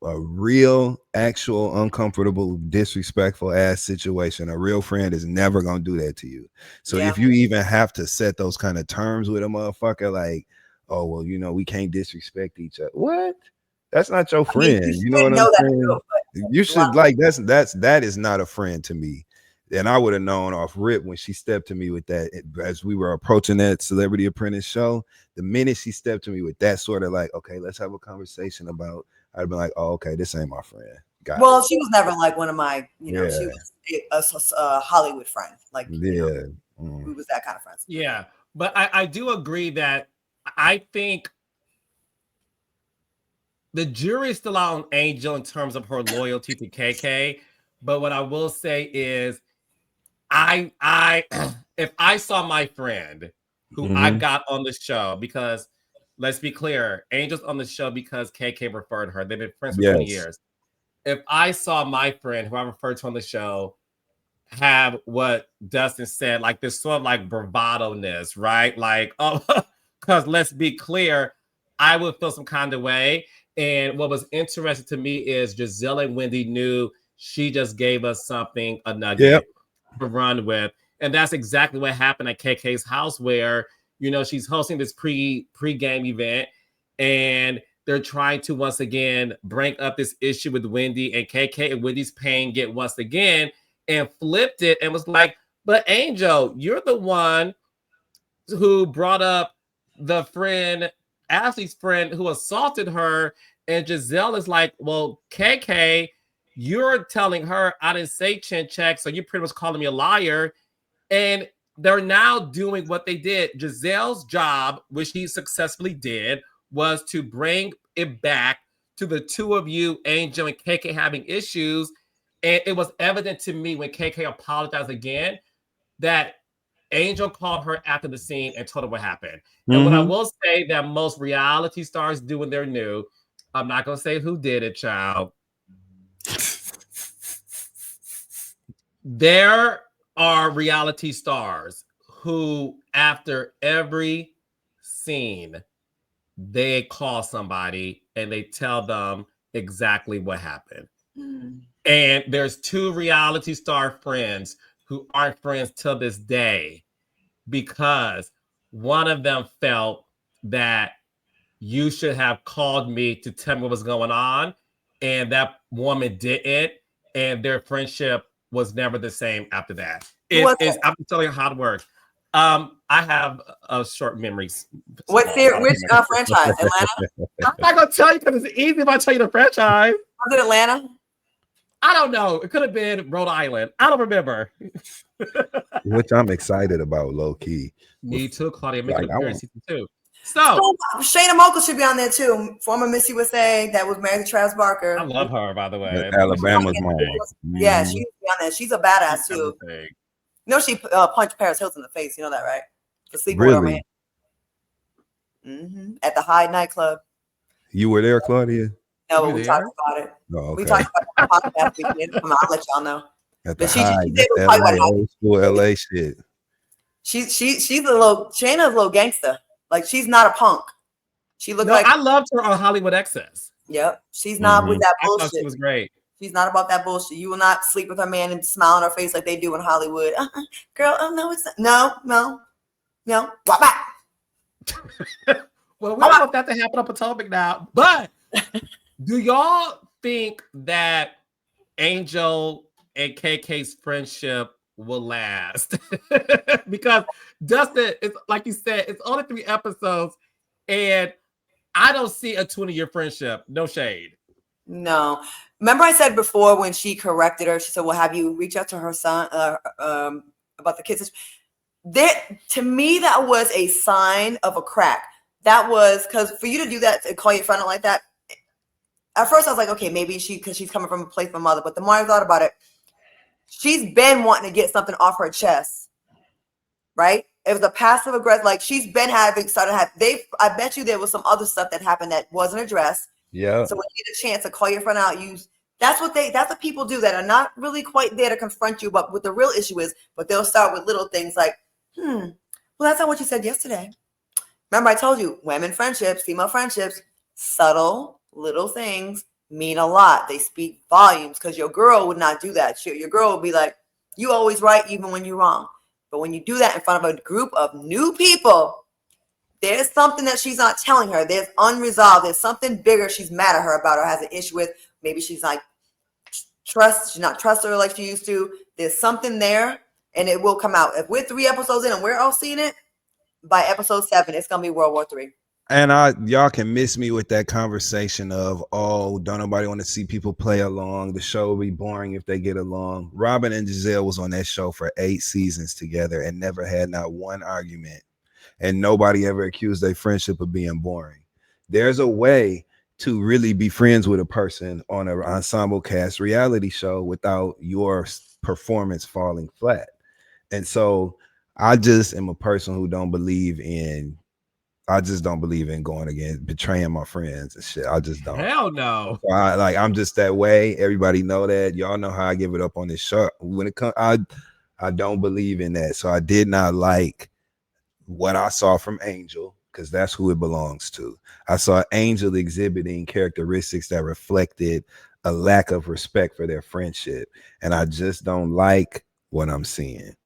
real, actual, uncomfortable, disrespectful ass situation. A real friend is never gonna do that to you. So if you even have to set those kind of terms with a motherfucker, like, oh well, you know, we can't disrespect each other. What? That's not your friend. You know what I'm saying? You should like that is not a friend to me. And I would have known off rip when she stepped to me with that as we were approaching that Celebrity Apprentice show. The minute she stepped to me with that sort of like, okay, let's have a conversation about, I'd be like, oh, okay, this ain't my friend.
Well, she was never like one of my, you know, she was a Hollywood friend. Like, you know, we was that kind of friends.
Yeah, but I do agree that I think the jury is still out on Angel in terms of her loyalty to KK. But what I will say is, I if I saw my friend who I got on the show, because let's be clear, Angel's on the show because KK referred her. They've been friends for 20 years. If I saw my friend who I referred to on the show have what Dustin said, like this sort of like bravado-ness, right? Like, oh, because let's be clear, I would feel some kind of way. And what was interesting to me is Giselle and Wendy knew she just gave us something, a nugget to run with. And that's exactly what happened at KK's house, where, you know, she's hosting this pre-game event, and they're trying to once again bring up this issue with Wendy, and KK and Wendy's pain get once again and flipped it and was like, but Angel, you're the one who brought up the friend, Ashley's friend, who assaulted her. And Giselle is like, well, KK, you're telling her I didn't say chin check, so you pretty much calling me a liar. And they're now doing what they did. Giselle's job, which he successfully did, was to bring it back to the two of you, Angel and KK, having issues. And it was evident to me when KK apologized again that Angel called her after the scene and told her what happened. And what I will say that most reality stars do when they're new, I'm not going to say who did it, child. There are reality stars who, after every scene, they call somebody and they tell them exactly what happened. And there's two reality star friends who aren't friends till this day because one of them felt that you should have called me to tell me what was going on, and that woman didn't, and their friendship was never the same after that. I'm telling you how it works. I have a short memories.
Which franchise? Atlanta?
I'm not gonna tell you because it's easy if I tell you the franchise.
Was it Atlanta?
I don't know. It could have been Rhode Island. I don't remember.
Which I'm excited about, low key.
Me too, Claudia. Making an appearance season 2. So
Shayna Mokel should be on there too. Former Miss USA that was married to Travis Barker.
I love her, by the way.
Alabama's mom.
Yeah, she's on there. She's a badass too. You know, she punched Paris Hilton in the face. You know that, right? For sleeping with her man. At the Hyde nightclub.
You were there, Claudia?
No, but we talked about it. Oh, okay. We talked about it last weekend. I'll let y'all know.
At the Hyde, LA, old school LA shit.
She's a little, Shayna's a little gangster. Like, she's not a punk. She looked like,
I loved her on Hollywood Excess.
Yep. She's not with that bullshit.
I thought she was great.
She's not about that bullshit. You will not sleep with her man and smile on her face like they do in Hollywood. Girl, oh no, it's not. No. Walk back.
Well, we don't want that to happen on Potomac now. But do y'all think that Angel and KK's friendship will last? Because Dustin, it's like you said, it's only 3 episodes, and I don't see a 20-year friendship. No shade.
No. Remember I said before when she corrected her, she said, well, have you reached out to her son about the kids? To me, that was a sign of a crack. That was because for you to do that, to call your friend like that, at first I was like, okay, maybe because she's coming from a place of my mother. But the more I thought about it, she's been wanting to get something off her chest, right? It was a passive aggressive, like she's been I bet you there was some other stuff that happened that wasn't addressed.
Yeah.
So when you get a chance to call your friend out, that's what people do that are not really quite there to confront you about what the real issue is, but they'll start with little things like, well, that's not what you said yesterday. Remember, I told you, women friendships, female friendships, subtle little things mean a lot. They speak volumes because your girl would not do that shit. Your girl would be like, you always right, even when you're wrong. But when you do that in front of a group of new people, there's something that she's not telling her. There's unresolved. There's something bigger she's mad at her about or has an issue with. Maybe she's like, she's not trusting her like she used to. There's something there, and it will come out. If we're 3 episodes in and we're all seeing it, by episode 7, it's gonna be World War III.
And y'all can miss me with that conversation of, oh, don't nobody want to see people play along. The show will be boring if they get along. Robin and Giselle was on that show for 8 seasons together and never had not one argument. And nobody ever accused their friendship of being boring. There's a way to really be friends with a person on an ensemble cast reality show without your performance falling flat. And so I just am a person who don't believe in going against betraying my friends and shit. I just don't.
Hell no.
I'm just that way. Everybody know that. Y'all know how I give it up on this show. When it comes, I don't believe in that. So I did not like what I saw from Angel, because that's who it belongs to. I saw Angel exhibiting characteristics that reflected a lack of respect for their friendship. And I just don't like what I'm seeing.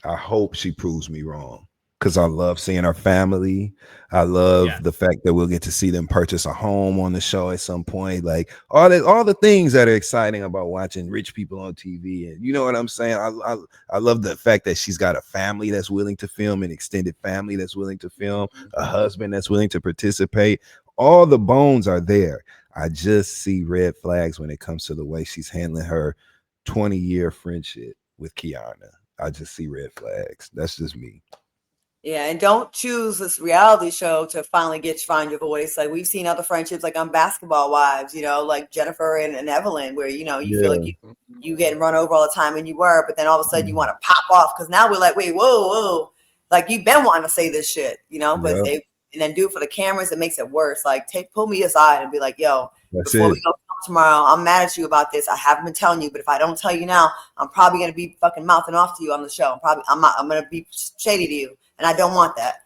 I hope she proves me wrong, because I love seeing our family. I love the fact that we'll get to see them purchase a home on the show at some point. Like all the things that are exciting about watching rich people on TV. And you know what I'm saying? I love the fact that she's got a family that's willing to film, an extended family that's willing to film, a husband that's willing to participate. All the bones are there. I just see red flags when it comes to the way she's handling her 20-year friendship with Kiana. I just see red flags. That's just me.
Yeah, and don't choose this reality show to finally find your voice. Like we've seen other friendships, like on Basketball Wives, like Jennifer and Evelyn, where you feel like you getting run over all the time, and you were, but then all of a sudden you want to pop off because now we're like, wait, whoa, like you've been wanting to say this shit, but they and then do it for the cameras. It makes it worse. Like pull me aside and be like, yo, before we go tomorrow, I'm mad at you about this. I haven't been telling you, but if I don't tell you now, I'm probably gonna be fucking mouthing off to you on the show. I'm gonna be shady to you. And I don't want that,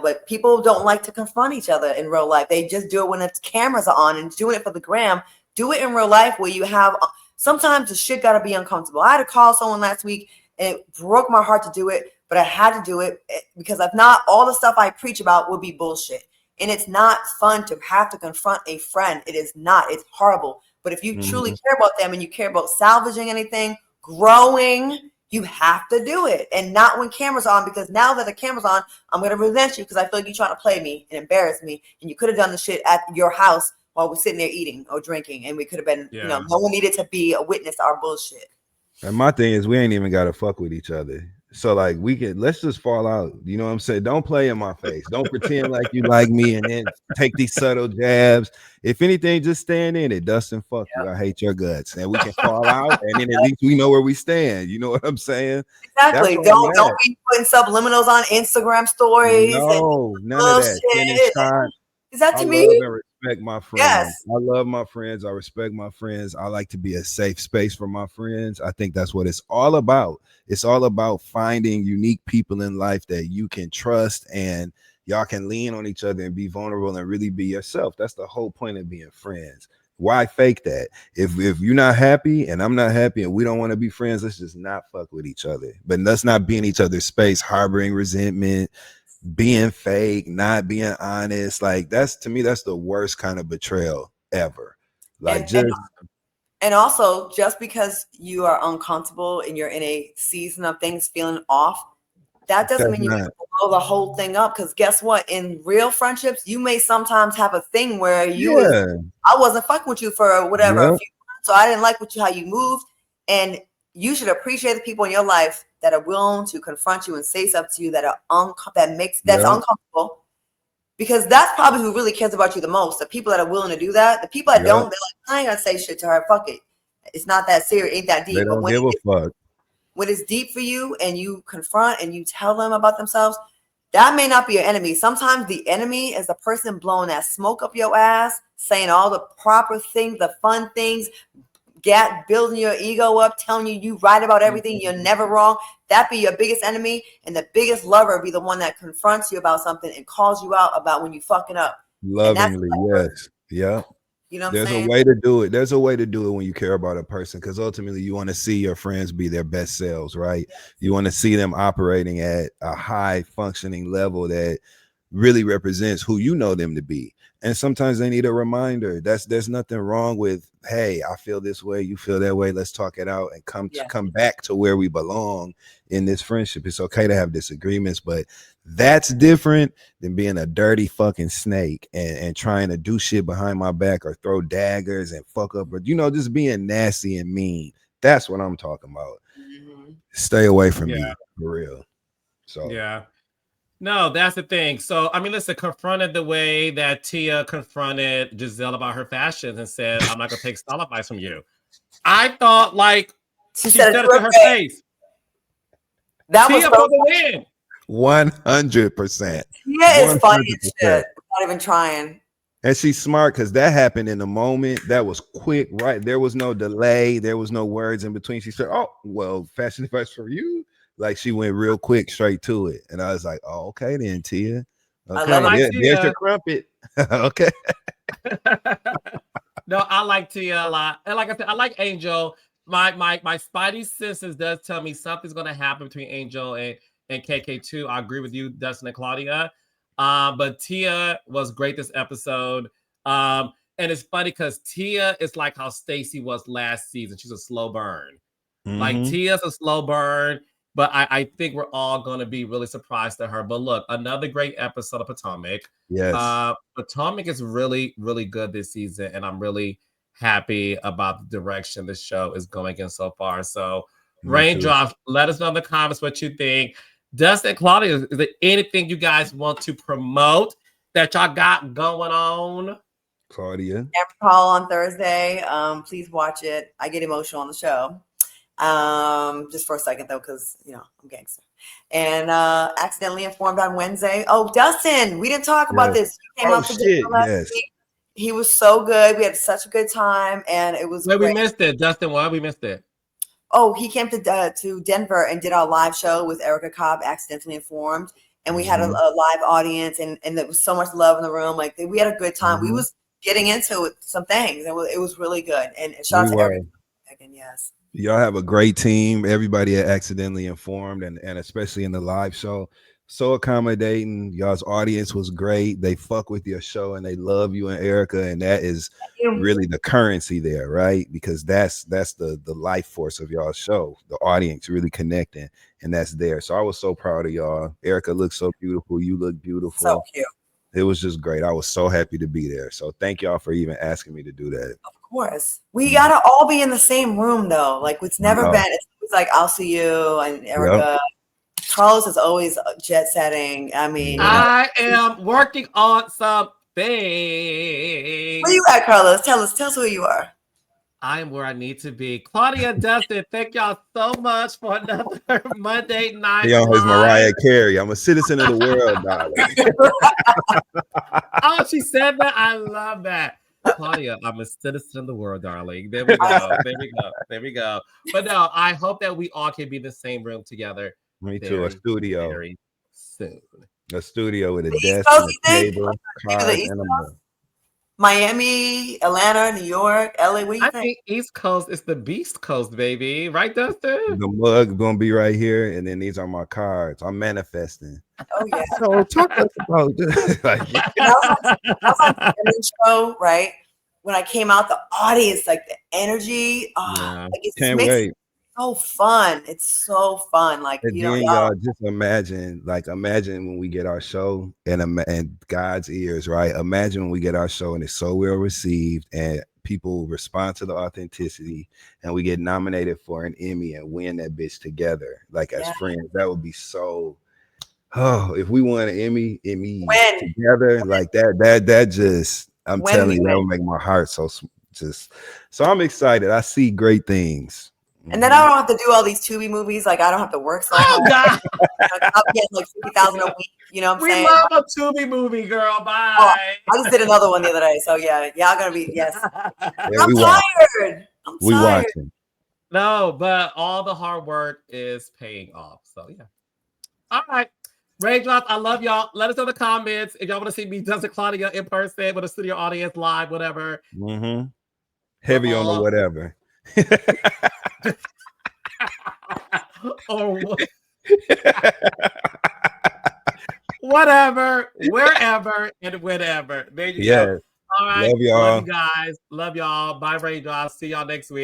but people don't like to confront each other in real life. They just do it when the cameras are on and doing it for the gram. Do it in real life where you have, sometimes the shit got to be uncomfortable. I had to call someone last week and it broke my heart to do it, but I had to do it because if not, all the stuff I preach about would be bullshit. And it's not fun to have to confront a friend. It is not. It's horrible. But if you truly care about them and you care about salvaging anything, growing, you have to do it, and not when cameras on, because now that the camera's on, I'm going to resent you because I feel like you're trying to play me and embarrass me, and you could have done the shit at your house while we're sitting there eating or drinking, and we could have been, no one needed to be a witness to our bullshit.
And my thing is, we ain't even got to fuck with each other. So like let's just fall out. You know what I'm saying? Don't play in my face. Don't pretend like you like me and then take these subtle jabs. If anything, just stand in it. Dustin, fuck you. I hate your guts. And we can fall out, and then at least we know where we stand. You know what I'm saying?
Exactly. Don't be putting subliminals on Instagram stories.
No, none of that.
Is that to me?
Respect my friends.
Yes.
I love my friends. I respect my friends. I like to be a safe space for my friends. I think that's what it's all about. It's all about finding unique people in life that you can trust, and y'all can lean on each other and be vulnerable and really be yourself. That's the whole point of being friends. Why fake that? If you're not happy and I'm not happy and we don't want to be friends, let's just not fuck with each other. But let's not be in each other's space, harboring resentment, being fake, not being honest. Like that's, to me, that's the worst kind of betrayal ever. Like
and also, just because you are uncomfortable and you're in a season of things feeling off, that doesn't mean you have to blow the whole thing up. Because guess what? In real friendships, you may sometimes have a thing where I wasn't fucking with you for whatever, a few months, so I didn't like how you moved, and you should appreciate the people in your life that are willing to confront you and say stuff to you that are that's uncomfortable. Because that's probably who really cares about you the most. The people that are willing to do that. The people that don't, they're like, I ain't gonna say shit to her. Fuck it. It's not that serious. Ain't that deep.
They don't give a fuck.
When it's deep for you and you confront and you tell them about themselves, that may not be your enemy. Sometimes the enemy is the person blowing that smoke up your ass, saying all the proper things, the fun things, building your ego up, telling you right about everything, you're never wrong. That be your biggest enemy, and the biggest lover be the one that confronts you about something and calls you out about when you fucking up.
Lovingly, yes. Yeah.
You know what I'm
There's
saying?
a way to do it. There's a way to do it when you care about a person, because ultimately you want to see your friends be their best selves, right? You want to see them operating at a high functioning level that really represents who you know them to be. And sometimes they need a reminder. There's nothing wrong with, hey, I feel this way, you feel that way. Let's talk it out and come back to where we belong in this friendship. It's okay to have disagreements, but that's different than being a dirty fucking snake and trying to do shit behind my back or throw daggers and fuck up, or just being nasty and mean. That's what I'm talking about. Stay away from me, for real. So
yeah. No, that's the thing. So, I mean, listen, confronted the way that Tia confronted Giselle about her fashions and said, I'm not going to take style advice from you. I thought, like, she said it to her face.
That
Tia
was
for the win.
100%.
Tia is funny as shit. Not even trying.
And she's smart, because that happened in a moment. That was quick, right? There was no delay. There was no words in between. She said, oh, well, fashion advice for you. Like, she went real quick, straight to it. And I was like, oh, okay then, Tia. Okay,
I love
there's your crumpet. Okay.
No, I like Tia a lot. And like I said, I like Angel. My spidey senses does tell me something's going to happen between Angel and KK2. I agree with you, Dustin and Claudia. But Tia was great this episode. And it's funny because Tia is like how Stacy was last season. She's a slow burn. Like, Tia's a slow burn, but I think we're all going to be really surprised at her. But look, another great episode of Potomac.
Yes.
Potomac is really, really good this season, and I'm really happy about the direction the show is going in so far. So, Raindrops, let us know in the comments what you think. Dustin, Claudia, is there anything you guys want to promote that y'all got going on?
Claudia.
Amber Call on Thursday. Please watch it. I get emotional on the show. Just for a second though, because I'm gangster. And Accidentally Informed on Wednesday. Oh, Dustin, we didn't talk about this. He came out to dinner last week. He was so good. We had such a good time, and it was
great.
We
missed it, Dustin. Why we missed it?
Oh, he came to Denver and did our live show with Erica Cobb, Accidentally Informed, and we had a live audience, and there was so much love in the room. Like, we had a good time. We was getting into some things, and it was really good. And shout out to Erica. Again, yes.
Y'all have a great team. Everybody at Accidentally Informed, and especially in the live show, so accommodating. Y'all's audience was great. They fuck with your show and they love you and Erica, and that is really the currency there, right? Because that's the life force of y'all's show. The audience really connecting, and that's there. So I was so proud of y'all. Erica looks so beautiful. You look beautiful.
So cute.
It was just great. I was so happy to be there. So thank y'all for even asking me to do that.
Of course. We gotta all be in the same room though. Like, it's never been. It's like, I'll see you and Erica. Carlos is always jet setting. I mean,
I am working on something.
Where you at, Carlos? Tell us who you are.
I am where I need to be. Claudia, Dustin, thank y'all so much for another Monday night.
Yo, it's Mariah Carey. I'm a citizen of the world, darling.
Oh, she said that. I love that. Claudia, I'm a citizen of the world, darling. There we go. There we go. But no, I hope that we all can be in the same room together.
Me too. A studio.
Very soon.
A studio with a desk, and a table, cards, and a book.
Miami, Atlanta, New York, LA. What do you think?
I think East Coast is the Beast Coast, baby. Right, Dustin?
The mug gonna be right here, and then these are my cards. I'm manifesting.
Oh yeah.
So talk to us about this.
I was on the show, right? When I came out, the audience, like the energy, like, it
can't wait.
It so fun. It's so fun. Like,
and then y'all just imagine when we get our show and God's ears, right? Imagine when we get our show and it's so well received and people respond to the authenticity and we get nominated for an Emmy and win that bitch together, like as friends. That would be so. Oh, if we won an Emmy together, like that just, I'm telling you, that would make my heart so I'm excited. I see great things.
And then I don't have to do all these Tubi movies. Like, I don't have to work so hard.
God.
I'm getting like $50,000 a week. You know what I'm saying?
We love a Tubi movie, girl. Bye.
Oh, I just did another one the other day. So yeah, y'all gonna be I'm tired. I'm
We
tired.
watching.
No, but all the hard work is paying off. So yeah. All right. Raindrops, I love y'all. Let us know in the comments if y'all want to see me, Dustin Claudia, in person with a studio audience, live, whatever.
Mm-hmm. Heavy on the whatever.
Or whatever, wherever, and whenever. There you go. All right.
Love y'all.
Love you guys. Love y'all. Bye, Raindrops. See y'all next week.